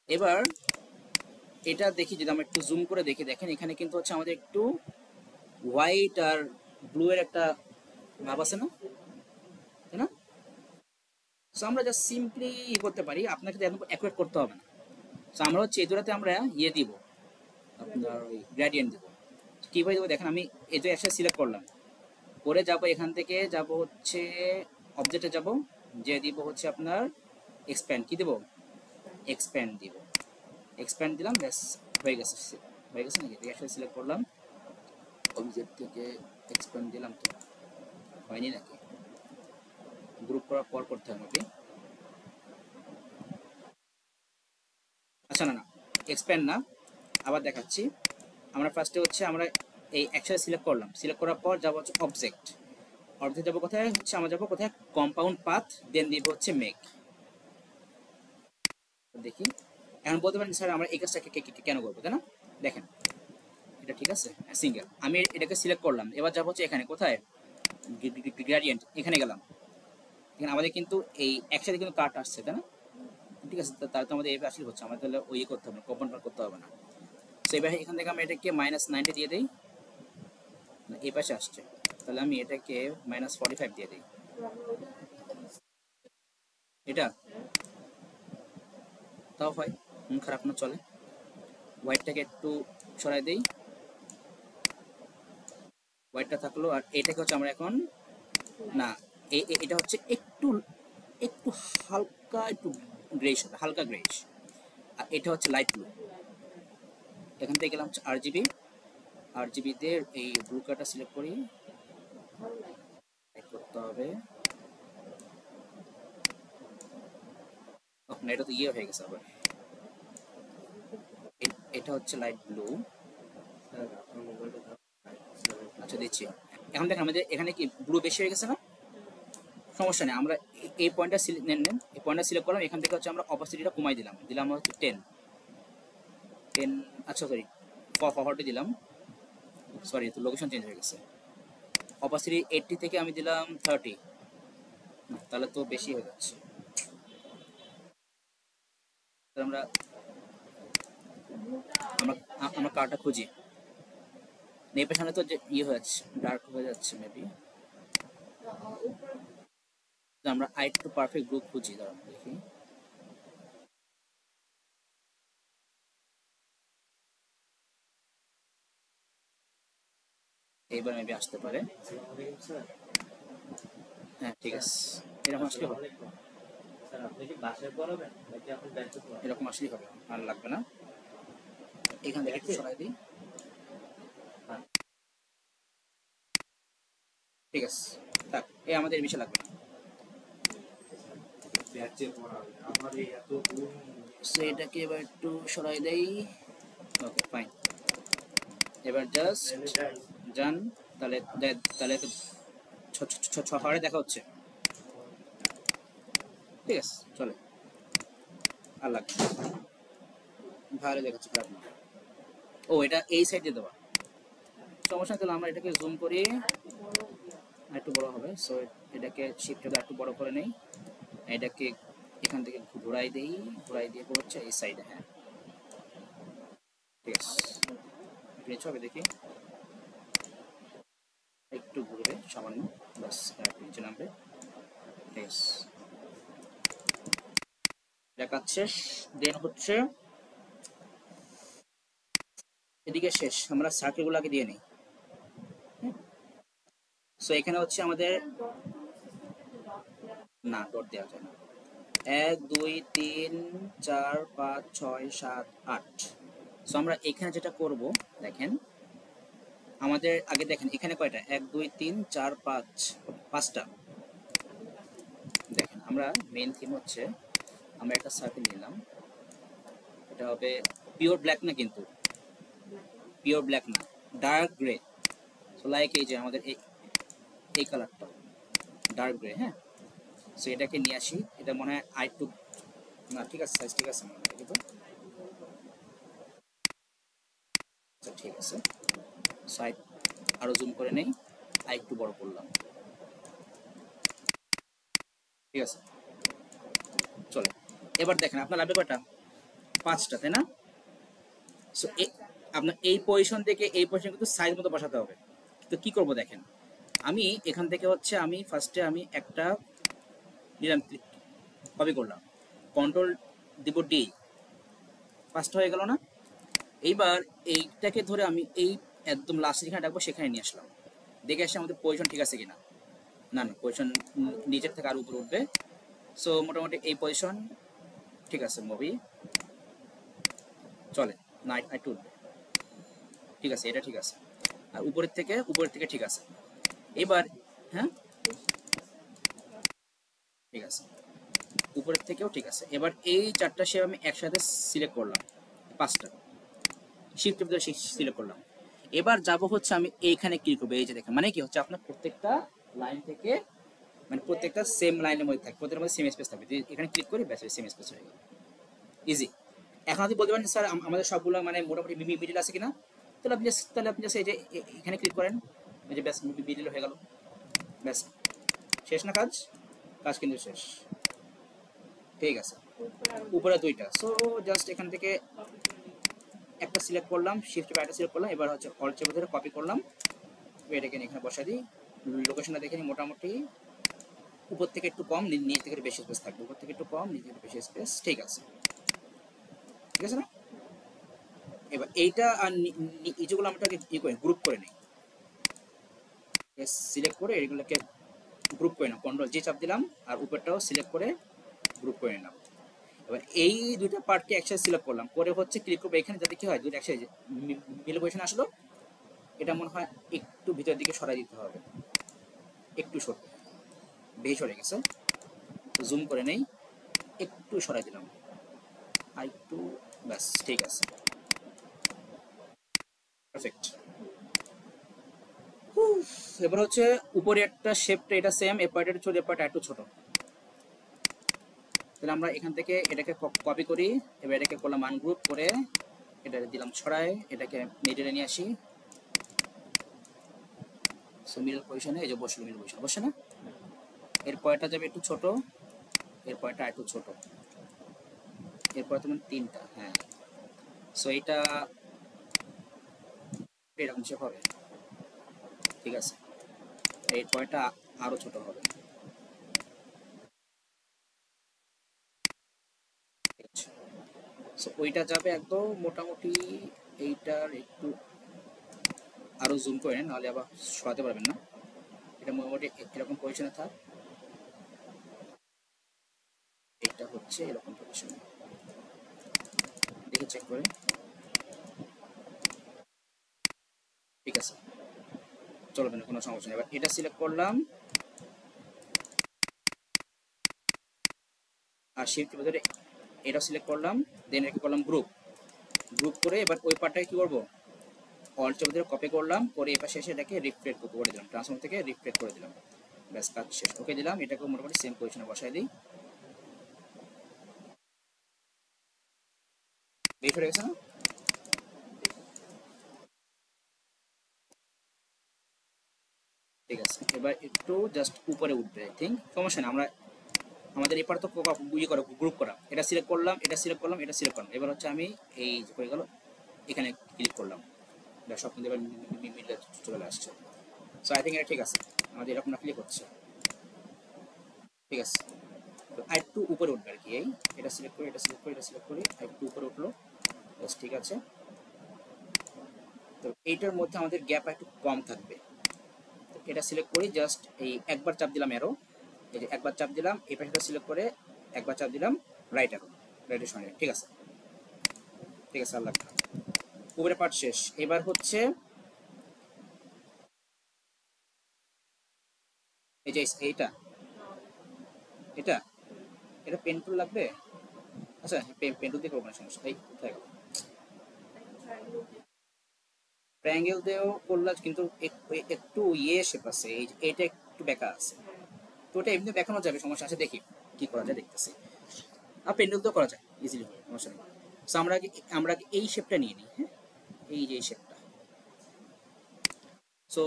এবার এটা দেখি, যদি আমরা একটু জুম করে দেখি, দেখেন এখানে কিন্তু হচ্ছে আমাদের একটু হোয়াইট আর ব্লু এর একটা ভাব আছে না, তাই না? সো আমরা জাস্ট সিম্পলি করতে পারি, আপনাকে একদম অ্যাকুরেট করতে হবে না। সো আমরা হচ্ছে এই দুটাতে আমরা ইয়ে দিব, আপনার ওই গ্রেডিয়েন্ট দিব। কীভাবে দেবো দেখেন, আমি এই যে একসাথে সিলেক্ট করলাম, করে যাব এখান থেকে যাব হচ্ছে অবজেক্টে যাব, যে দিব হচ্ছে আপনার এক্সপ্যান্ড, কি দেব? এক্সপ্যান্ড দিব, এক্সপ্যান্ড দিলাম, ব্যাস হয়ে গেছে। হয়ে গেছে নাকি? একসাথে সিলেক্ট করলাম, অবজেক্ট থেকে এক্সপ্যান্ড দিলাম, তো হয়নি নাকি? গ্রুপ করার পর করতে হবে। আচ্ছা না না, এক্সপ্যান্ড না, আবার দেখাচ্ছি। আমরা ফার্স্টে হচ্ছে আমরা এই একসাথে সিলেক্ট করলাম, সিলেক্ট করার পর যাবো হচ্ছে অবজেক্ট, অবজেক্ট যাবো কোথায়, হচ্ছে আমরা যাবো কোথায়, কম্পাউন্ড পাথ, দেন দিব হচ্ছে মেক। দেখি, এখন বলতে পারেন স্যার আমরা এই কাজটা কেন করবো, তাই না? দেখেন এটা ঠিক আছে, সিঙ্গেল, আমি এটাকে সিলেক্ট করলাম। এবার যাবো হচ্ছে এখানে কোথায়, গ্রেডিয়েন্ট, এখানে গেলাম। এখানে আমাদের কিন্তু এই একসাথে কিন্তু কাট আসছে, তাই না? ঠিক আছে, তাহলে তো আমাদের এই আসলে হচ্ছে, আমাদের তাহলে ওই করতে হবে না, কম্পাউন্ড করতে হবে না। সো এবার এখান থেকে আমি এটাকে -90 দিয়ে দিই, এই পাশে আসছে, তাহলে আমি এটাকে -45 দিয়ে দিই। এটা তাও হয়, খারাপ না, চলে। হোয়াইটটাকে একটু সরাই দিই, হোয়াইটটা থাকলো, আর এটাকে হচ্ছে আমরা এখন না, এটা হচ্ছে একটু একটু হালকা একটু গ্রেইশ হবে, হালকা গ্রেইশ। আর এটা হচ্ছে লাইট ব্লু। এখান থেকে গেলাম হচ্ছে আরজিবি, আরজিবিতে এই ব্লু কালারটা সিলেক্ট করি, অ্যাড করতে হবে। না, এটা তো ইয়ে হয়ে গেছে আবার। এটা হচ্ছে লাইট ব্লু। আচ্ছা দিচ্ছি। এখন দেখেন আমাদের এখানে কি ব্লু বেশি হয়ে গেছে না? সমস্যা নেই, আমরা এই পয়েন্টটা নেন, এই পয়েন্টটা সিলেক্ট করলাম, এখান থেকে হচ্ছে আমরা অপাসিটিটা কমাই দিলাম, দিলাম হচ্ছে 10। আচ্ছা সরি, ফরওয়ার্ডে দিলাম, সরি তো লোকেশন চেঞ্জ হয়ে গেছে। অপাসিটি 80 থেকে আমি দিলাম 30। না তাহলে তো বেশি হয়ে যাচ্ছে। আমরা আমরা আমরা কারটা খুঁজি, নেপের সামনে তো যে ইয়ে হয়ে যাচ্ছে, ডার্ক হয়ে যাচ্ছে মেবি। আমরা আই টু পারফেক্ট গ্রুপ খুঁজি, দাঁড়ান দেখি। এইবার মেবি আসতে পারে। হ্যাঁ ঠিক আছে, এরকম আসলে হবে, এরকম আসলেই হবে, আর লাগবে না। এখান থেকে একটু সরাই দিই, ঠিক আছে থাক, এই আমাদের বেশি লাগবে না। সো এটাকে এবার একটু সরাই দেই, ওকে ফাইন। এবার জাস্ট যান, তাহলে তাহলে ছড়ে দেখা হচ্ছে, ঠিক আছে চলে, আর লাগবে না। ভালো দেখাচ্ছে খারাপ না। ও এটা এই সাইডে দেওয়া, সমস্যা নেই, তাহলে আমরা এটাকে জুম করি, আর একটু বড় হবে। সো এটাকে শিফটটা একটু বড় করে নেই, এটাকে এখান থেকে ঘোরাই দেই, ঘোরাই দিয়ে হচ্ছে এই সাইডে। হ্যাঁ ঠিক আছে, নিচে হবে দেখি, একটু ঘুরবে সামান্য, বাস একটু নিচে নামবে, ঠিক আছে। এটা কাজ শেষ, দেন হচ্ছে এদিকে শেষ, আমরা সার্কেলগুলোকে দিয়ে নিই। সো এখানে হচ্ছে আমাদের, না ডট দেওয়া যায় না, 1 2 3 4 5 6 7 8। সো আমরা এখানে যেটা করব দেখেন, আমাদের আগে দেখেন এখানে কয়টা, 1 2 3 4 5, 5টা। দেখেন আমরা মেইন থিম হচ্ছে, আমরা একটা সার্কেল নিলাম, এটা হবে পিওর ব্ল্যাক না, কিন্তু পিওর ব্ল্যাক না, ডার্ক গ্রে। সো লাইক এই যে আমাদের এই কালারটা ডার্ক গ্রে। হ্যাঁ, সো এটাকে নিয়ে আসি, এটা মনে হয় আই টু, না ঠিক আছে সাইজ ঠিক আছে মনে হয় কিন্তু, আচ্ছা ঠিক আছে। সাইড আরো জুম করে নেই, আই একটু বড় করলাম, ঠিক আছে চলে। এবার দেখেন আপনার লাগবে কয়টা, 5টা তাই না? সো আপনার এই পজিশন থেকে এই পজিশন কিন্তু সাইজ মতো বসাতে হবে। তো কি করব দেখেন, আমি এখান থেকে হচ্ছে আমি ফার্স্টে আমি একটা নিলাম, কপি করলাম, কন্ট্রোল দিব ডি, 5টা হয়ে গেল না? এইবার এইটাকে ধরে আমি এই একদম লাস্ট যেখানে রাখবো সেখানে নিয়ে আসলাম, দেখে আসে আমাদের পজিশন ঠিক আছে কিনা। না না, পজিশন নিচের থেকে আর উপরে উঠবে। সো মোটামুটি এই পজিশন ঠিক আছে, মুভি চলে না, একটু উঠবে, ঠিক আছে এটা ঠিক আছে। আর উপরের থেকে ঠিক আছে। এবার হ্যাঁ ঠিক আছে, উপরের থেকেও ঠিক আছে। এবার এই 4টা শেপ আমি একসাথে সিলেক্ট করলাম, 5টা শিফট ভিতরে সিলেক্ট করলাম। এবার যাব হচ্ছে আমি এইখানে ক্লিক করবো, এই যে দেখেন মানে কি হচ্ছে আপনার প্রত্যেকটা লাইন থেকে, মানে প্রত্যেকটা সেম লাইনের মধ্যে থাকে, প্রত্যেকটার মধ্যে সেম স্পেস থাকবে। এখানে ক্লিক করি ব্যাস সেম স্পেস হয়ে গেল, ইজি। এখন আপনি বলতে পারেন স্যার আমাদের সবগুলো মানে মোটামুটি মিডিল আছে কিনা, তাহলে আপনি জাস্ট এই যে এখানে ক্লিক করেন, এই যে ব্যাস মিডিল হয়ে গেল, ব্যাস শেষ না কাজ, কাজ কিন্তু শেষ, ঠিক আছে। উপরে 2টা, সো জাস্ট এখান থেকে একটা সিলেক্ট করলাম, শিফট বা একটা সিলেক্ট করলাম, এবার হচ্ছে অল্ট চেপে ধরে কপি করলাম, এটাকে এখানে বসাই দিই। লোকেশনটা দেখে নিই, মোটামুটি উপর থেকে একটু কম, নিচ থেকে বেশি স্পেস থাকবে, উপর থেকে একটু কম, নিচ থেকে বেশি স্পেস, ঠিক আছে, ঠিক আছে না? এবার এইটা আর নিচেগুলো আমরা ই করে গ্রুপ করে নিই, সিলেক্ট করে এগুলোকে গ্রুপ করে নাও, কন্ট্রোল জি চাপ দিলাম আর উপরটাও সিলেক্ট করে গ্রুপ করে নিলাম। এবার এই দুইটা পার্টকে একসাথে সিলেক্ট করলাম, করে হচ্ছে ক্লিক করবো এখানে, যাতে কি হয় দুটো একসাথে মিলে পজিশন আসলো। এটা মনে হয় একটু ভিতরের দিকে সরাই দিতে হবে, একটু সরে, বেশি সরে গেছে, জুম করে নেই, একটু সরাই দিলাম আর একটু, ব্যাস ঠিক আছে, পারফেক্ট। এবার হচ্ছে উপরে একটা শেপটা এটা সেম, এ পার্টের ছোট, এ পার্ট একটু ছোট। তাহলে আমরা এখান থেকে এটাকে কপি করি, এবার এটাকে করলাম আনগ্রুপ করে, এটা দিলাম ছড়ায়, এটাকে মিডলে নিয়ে আসি, সো মিডল পজিশনে এই যে বসলো, মিডল পজিশন বসে না। এর পরেরটা যাবে একটু ছোট, এর পরেরটা একটু ছোট, এরপরে তোমার তিনটা, হ্যাঁ। সো এটা এরকম শেপ হবে, ঠিক আছে। এর পরেরটা আরো ছোট হবে, ঠিক আছে। সো ওইটা যাবে একদম মোটামুটি, এইটার একটু আরো জুম করে নেন, নাহলে আবার সরাতে পারবেন না। এটা মোটামুটি এরকম পজিশনে থাক, এটা হচ্ছে এরকম পজিশনে, দেখে চেক করে, ঠিক আছে, চলবে না, কোনো সমস্যা নেই। এবার এটা সিলেক্ট করলাম আর শিফট ভিতরে এটা সিলেক্ট করলাম, দেন এটাকে করলাম গ্রুপ, গ্রুপ করে এবার ওই পার্টটাকে কি করবো, অল্ট চেপে ধরে কপি করলাম, করে এবার শেষে এটাকে রিফ্লেক্ট করে দিলাম, ট্রান্সফর্ম থেকে রিফ্লেক্ট করে দিলাম, ব্যাস কাজ শেষ, ওকে দিলাম। এটাকে মোটামুটি সেম পজিশনে বসাই দিই, বেশ হয়ে গেছে না? ঠিক আছে, এবার একটু জাস্ট উপরে উঠবে, আই থিঙ্ক, সমস্যা না। আমরা আমাদের এবার তো ইয়ে করা, গ্রুপ করা, এটা সিলেক্ট করলাম, এটা সিলেক্ট করলাম, এটা সিলেক্ট করলাম, এবার হচ্ছে আমি এই যে হয়ে গেল, এখানে ক্লিক করলাম, এটা সব কিন্তু এবার মিলে চলে আসছে। সো আই থিঙ্ক এটা ঠিক আছে, আমাদের এরকম না ক্লিক হচ্ছে, ঠিক আছে। তো আর একটু উপরে উঠবে আর কি, এই এটা সিলেক্ট করি, এটা সিলেক্ট করি, এটা সিলেক্ট করি, আর একটু উপরে উঠলো, ব্যাস ঠিক আছে। তো এইটার মধ্যে আমাদের গ্যাপ একটু কম থাকবে, তো এটা সিলেক্ট করি, জাস্ট এই একবার চাপ দিলাম অ্যারো, এই যে একবার চাপ দিলাম, এই পাশটা সিলেক্ট করে একবার চাপ দিলাম রাইট অ্যারো, রাইটের সঙ্গে, ঠিক আছে, ঠিক আছে, আল্লাহ। উপরে পার্ট শেষ, এবার হচ্ছে এই যে এইটা, এটা এটা পেন টুল লাগবে, আচ্ছা পেন টুল দিয়ে করবো না, সমস্যা। এই কোথায় গেল, ট্রায়াঙ্গেল দিয়েও করলে কিন্তু একটু ইয়ে শেপ আছে, এই এটা একটু বেঁকা আছে, তো ওটা এমনি দেখানো যাবে, সমস্যা আছে, দেখি কি করা যায়, দেখতেছি। আর পেন্ডেল তো করা যায় ইজিলি, সমস্যা নেই। সো আমরা আগে এই শেপটা নিয়ে নিই, হ্যাঁ, এই যে এই শেপটা। সো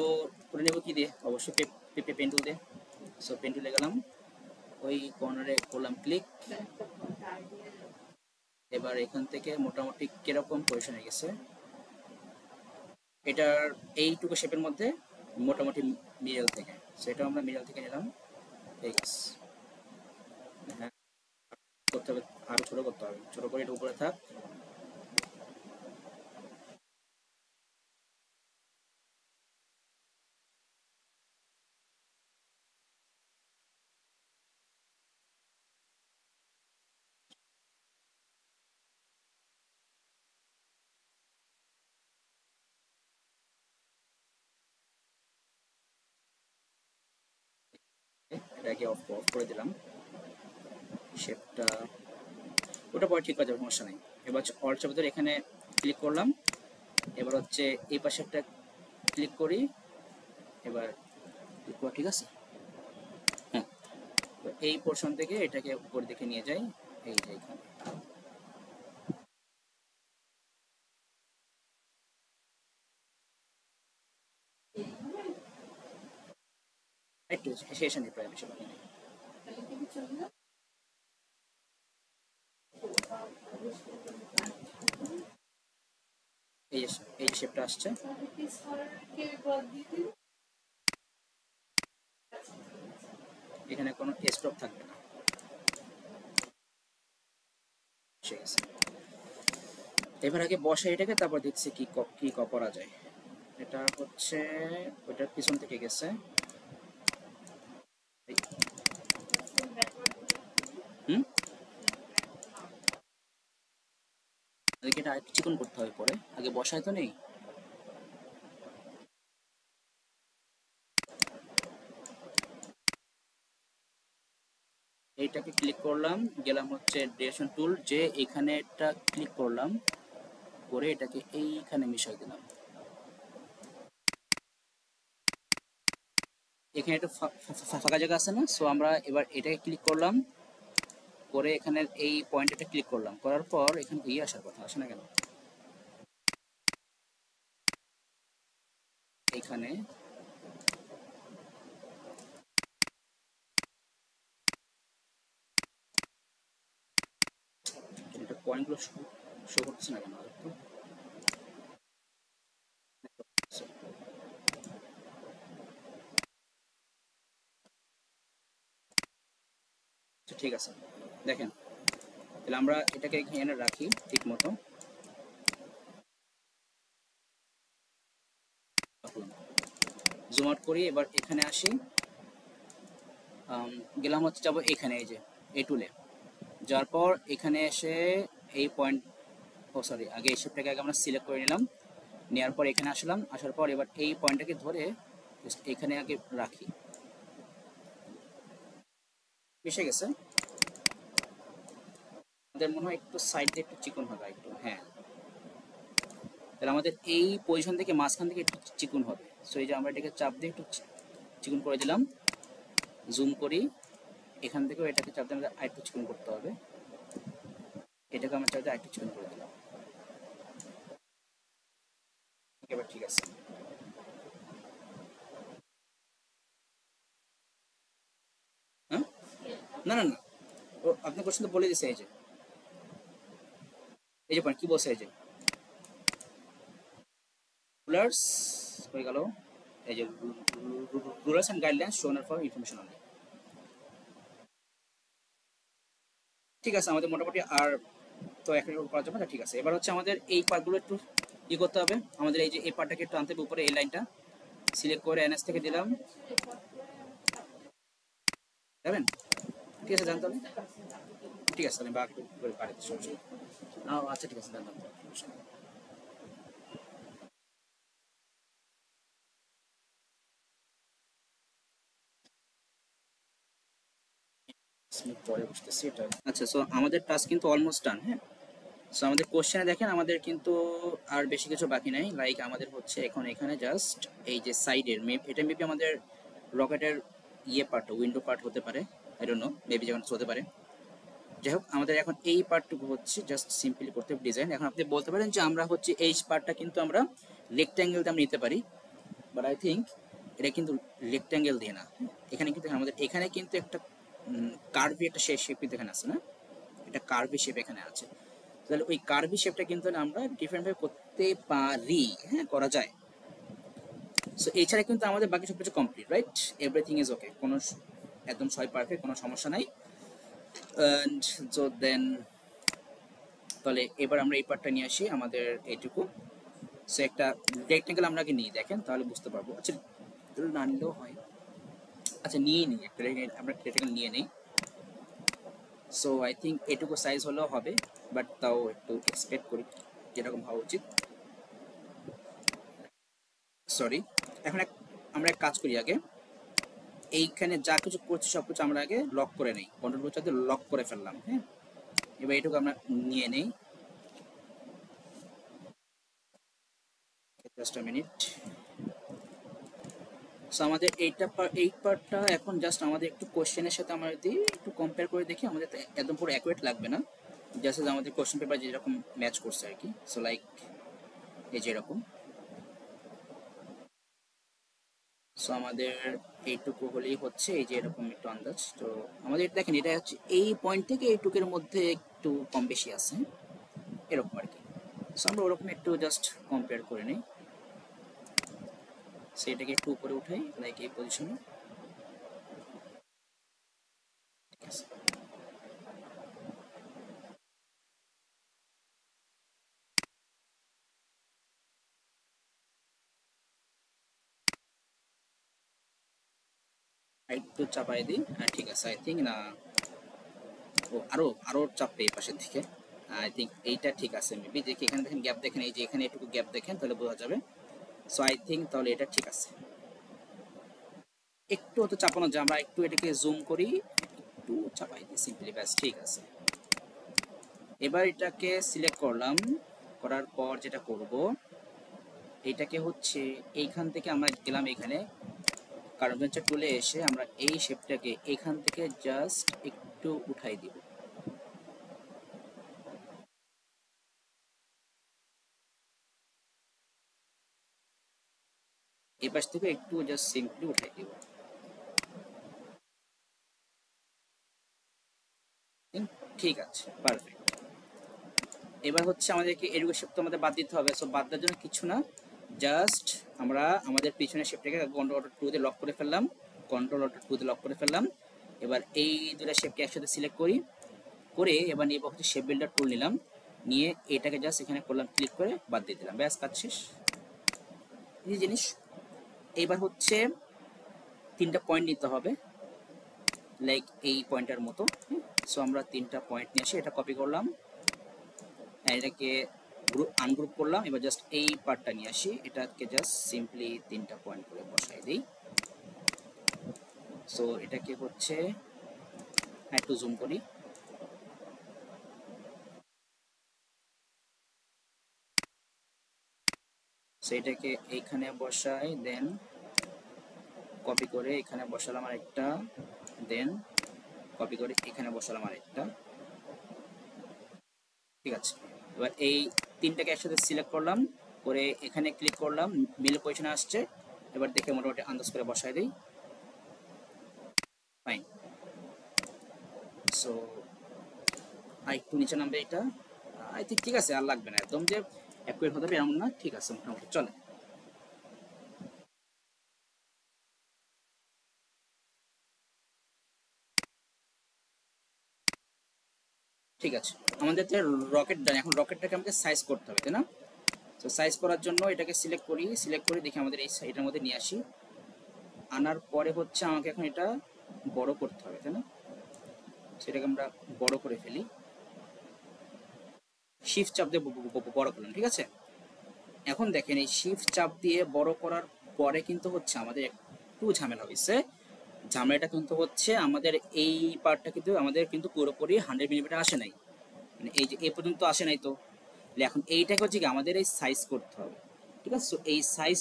করে নেব কি দিয়ে, অবশ্যই পেপে পেন্টুল দিয়ে। সো পেন্টুলে গেলাম, ওই কর্নারে করলাম ক্লিক, এবার এখান থেকে মোটামুটি কিরকম পজিশনে গেছে, এটার এইটুকু শেপের মধ্যে মোটামুটি মিডল থেকে, সেটা আমরা মিডল থেকে নিলাম, ঠিক আছে। হ্যাঁ, করতে হবে, আরো ছোট করতে হবে, ছোট করে এটা উপরে থাক, এটাকে অফ অফ করে দিলাম, শেপটা ওটা পরে ঠিক হয়ে যাবে, সমস্যা নেই। এবার হচ্ছে অল্ট চাপ ধরে এখানে ক্লিক করলাম, এবার হচ্ছে এই পাশে একটা ক্লিক করি, এবার ঠিক আছে, হ্যাঁ। তো এই পোর্শন থেকে এটাকে উপর দিকে নিয়ে যাই, এই যে এখানে, একটু শেষ নেই, প্রায় বেশি বাকি নেই। এই যে এই শেপটা আসছে, এখানে কোনো স্টপ থাকবে না, ঠিক আছে। এবার আগে বসে এটাকে, তারপর দেখছি কি কি করা যায়। এটা হচ্ছে ওইটার পিছন থেকে গেছে। হুম, এদিকে এটা আরেকটু চিকন করতে হবে, পরে আগে বসায় তো নেই। এইটাকে ক্লিক করলাম, গেলাম হচ্ছে ডিরেকশন টুল, যে এখানে একটা ক্লিক করলাম, করে এটাকে এইখানে মিশাই দিলাম। এখানে একটু ফাঁকা জায়গা আছে না, সো আমরা এবার এটাকে ক্লিক করলাম, করে এখানে এই পয়েন্টটা ক্লিক করলাম, করার পর এখানে ইয়ে আসার কথা, আসে না কেন? এইখানে এটা পয়েন্টগুলো শো করতেছে না কেন? একটু আচ্ছা, ঠিক আছে, দেখেন, তাহলে আমরা এটাকে এখানে রাখি ঠিক মতো। জুম আউট করি, এবার এখানে আসি, গেলাম হচ্ছে, যাবো এখানে, এই যে এই টুলে যাওয়ার পর এখানে এসে এই পয়েন্ট, ও সরি, আগে এই শেপটাকে আগে আমরা সিলেক্ট করে নিলাম, নেওয়ার পর এখানে আসলাম, আসার পর এবার এই পয়েন্টটাকে ধরে just এখানে আগে রাখি। মিশে গেছে। আমাদের মনে হয় একটু সাইড দিয়ে একটু চিকন হবে একটু, হ্যাঁ, তাহলে আমাদের এই পজিশন থেকে মাঝখান থেকে একটু চিকন হবে। সো এই যে আমরা এটাকে চাপ দিয়ে একটু চিকন করে দিলাম, জুম করি, এখান থেকেও এটাকে চাপ দিয়ে আমাদের আরেকটু চিকন করতে হবে, এটাকে আমরা চাপ দিয়ে আরেকটু চিকন করে দিলাম। এবার ঠিক আছে। হ্যাঁ, না না না, ও আপনার কোশ্চেন তো বলে দিছে, এই যে এই যে পয়েন্ট কি বলছে, এই যে রুলার্স হয়ে গেল, এই যে রুলার্স অ্যান্ড গাইডলাইন্স শোনার ফর ইনফরমেশন অনলি। ঠিক আছে, আমাদের মোটামুটি আর তো একটা করা যাবে না, ঠিক আছে। এবার হচ্ছে আমাদের এই পার্টগুলো একটু ই করতে হবে, আমাদের এই যে এই পার্টটাকে একটু আনতে হবে উপরে, এই লাইনটা সিলেক্ট করে এনএস থেকে দিলাম, যাবেন? ঠিক আছে, জানতে হবে, ঠিক আছে, আমি বাকি করে পারি, সমস্যা নেই। আচ্ছা ঠিক আছে, জানতাম। পরে বুঝতেছি এটা। আচ্ছা, সো আমাদের টাস্ক কিন্তু অলমোস্ট ডান, হ্যাঁ। সো আমাদের কোশ্চেনে দেখেন আমাদের কিন্তু আর বেশি কিছু বাকি নাই, লাইক আমাদের হচ্ছে এখন এখানে জাস্ট এই যে সাইডের মেপ, এটা মেবি আমাদের রকেটের ইয়ে পার্ট, উইন্ডো পার্ট হতে পারে, আই ডোন্ট নো, মেবি যেমন হতে পারে। যাই হোক, আমাদের এখন এই পার্টটুকু হচ্ছে জাস্ট সিম্পলি করতে হবে ডিজাইন। এখন আপনি বলতে পারেন যে আমরা হচ্ছে এই পার্টটা কিন্তু আমরা রেক্ট্যাঙ্গেলটা আমরা নিতে পারি, বাট আই থিঙ্ক এটা কিন্তু রেক্ট্যাঙ্গেল দিয়ে না। এখানে কিন্তু আমাদের এখানে কিন্তু একটা কার্ভি একটা শেপ কিন্তু এখানে আছে না, এটা কার্ভি শেপ এখানে আছে, তাহলে ওই কার্ভি শেপটা কিন্তু আমরা ডিফারেন্ট ভাবে করতে পারি, হ্যাঁ, করা যায়। সো এছাড়া কিন্তু আমাদের বাকি সবকিছু complete, right? Everything is okay, কোনো একদম সবাই পারফেক্ট, কোনো সমস্যা নাই। অ্যান্ড সো দেন, তাহলে এবার আমরা এই পার্টটা নিয়ে আসি আমাদের এইটুকু। সো একটা রেক্টেঙ্গেল আমরা আগে নিই, দেখেন তাহলে বুঝতে পারবো। আচ্ছা, না নিলেও হয়, আচ্ছা নিয়ে নিই একটা আমরা রেক্টেঙ্গেল নিয়ে নিই। সো আই থিঙ্ক এটুকু সাইজ হলেও হবে, বাট তাও একটু এক্সপেক্ট করি যেরকম হওয়া উচিত। সরি, এখন আমরা এক কাজ করি, আগে এইখানে যা কিছু করছি সব কিছু আমরা আগে লক করে নিই, কন্ট্রোল করতে লক করে ফেললাম, হ্যাঁ। এবার এটুকু আমরা নিয়ে নেই, জাস্ট আ মিনিট। সো আমাদের এই পার্টটা এখন জাস্ট আমাদের একটু কোশ্চেনের সাথে আমরা যদি একটু কম্পেয়ার করে দেখি, আমাদের তো একদম পুরো অ্যাকুরেট লাগবে না, জাস্ট আমাদের কোশ্চেন পেপার যেরকম ম্যাচ করছে আর কি। সো লাইক এই যে এরকম। সো আমাদের এইটুকু হলেই হচ্ছে, এই যে এরকম একটু আন্দাজ। তো আমাদের দেখেন এটা হচ্ছে এই পয়েন্ট থেকে এইটুকের মধ্যে একটু কম বেশি আছে, এরকম আর কি। সো আমরা ওরকম একটু জাস্ট কম্পেয়ার করে নিই, সেটাকে একটু উপরে উঠাই, লাইক এই পজিশনে, ঠিক আছে। একটু চাপাই দিই। ঠিক আছে, আই থিঙ্ক না, ও আরো আরো চাপবে এই পাশের দিকে। আই থিঙ্ক এইটা ঠিক আছে মেবি। দেখি এখানে দেখেন গ্যাপ দেখেন, এই যে এখানে একটু গ্যাপ দেখেন তাহলে বোঝা যাবে। সো আই থিঙ্ক তাহলে এটা ঠিক আছে। একটু তো চাপানো যায়, আমরা একটু এটাকে জুম করি, একটু চাপাই দিই সিম্পলি, ব্যাস ঠিক আছে। এবার এটাকে সিলেক্ট করলাম, করার পর যেটা করব এটাকে হচ্ছে এইখান থেকে আমরা গেলাম এখানে কার্ভেচার টুলে এসে আমরা এই শেপটাকে এখান থেকে জাস্ট একটু উঠাই দিব। এই পাশ থেকে একটু জাস্ট সিম্পলি উঠাই দিব। ঠিক আছে, পারফেক্ট। এবার হচ্ছে আমাদেরকে এরকম শেপ তো আমাদের বাদ দিতে হবে। সো বাদ দেওয়ার জন্য কিছু না, জাস্ট আমরা আমাদের পিছনের শেপটাকে কন্ট্রোল অল্টার টু দিয়ে লক করে ফেললাম, কন্ট্রোল অল্টার টু দিয়ে লক করে ফেললাম। এবার এই দুটো শেপকে একসাথে সিলেক্ট করি, করে এবার নিয়ে হচ্ছে শেপ বিল্ডার টুল নিলাম, নিয়ে এটাকে জাস্ট এখানে করলাম, ক্লিক করে বাদ দিয়ে দিলাম, ব্যাস কাজ শেষ। এই জিনিস। এইবার হচ্ছে তিনটা পয়েন্ট নিতে হবে, লাইক এই পয়েন্টের মতো। সো আমরা তিনটা পয়েন্ট নিয়ে এসে এটা কপি করলাম, এটাকে আনগ্রুপ করলাম। এবার জাস্ট এই পার্টটা নিয়ে আসি, এটাকে জাস্ট সিম্পলি তিনটা পয়েন্ট করে বসাই দিই। সো এটাকে হচ্ছে একটু জুম করি, সো এটাকে এইখানে বসাই, দেন কপি করে এখানে বসালাম আরেকটা, দেন কপি করে এখানে বসালাম আরেকটা। ঠিক আছে, এবার এই তিনটাকে একসাথে সিলেক্ট করলাম, করে এখানে ক্লিক করলাম, মিল পজিশনে আসছে। এবার দেখে মোটামুটি আন্দাজ করে বসাই দিই, ফাইন। সো আর একটু নিচে নামবে এটা, আই থিঙ্ক ঠিক আছে, আর লাগবে না একদম যে অ্যাকুরেট হতে হবে এমন না, ঠিক আছে মোটামুটি চলে। ঠিক আছে, আমাদের যে রকেট ডান, এখন রকেটটাকে আমাকে সাইজ করতে হবে, তাই না? তো সাইজ করার জন্য এটাকে সিলেক্ট করি, সিলেক্ট করে দেখি আমাদের এই সাইডের মধ্যে নিয়ে আসি। আনার পরে হচ্ছে আমাকে এখন এটা বড় করতে হবে, তাই না? সেটাকে আমরা বড় করে ফেলি, শিফট চাপ দিয়ে বড় করলাম। ঠিক আছে, এখন দেখেন এই শিফট চাপ দিয়ে বড় করার পরে কিন্তু হচ্ছে আমাদের একটু ঝামেলা হয়েছে। ঝামেলাটা কিন্তু হচ্ছে আমাদের এই পার্টটা কিন্তু আমাদের কিন্তু পুরোপুরি 100 মিলিমিটার আসে নাই, মানে এই যে এ পর্যন্ত আসে নাই। তো এখন এইটাকে হচ্ছে কি আমাদের এই সাইজ করতে হবে। ঠিক আছে, এই সাইজ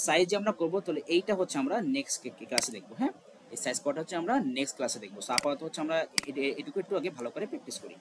সাইজ যে আমরা করবো, তাহলে এইটা হচ্ছে আমরা নেক্সট ক্লাসে দেখবো। হ্যাঁ, এই সাইজ করাটা হচ্ছে আমরা নেক্সট ক্লাসে দেখবো। সো আপাতত হচ্ছে আমরা এটুকু একটু আগে ভালো করে প্র্যাকটিস করি।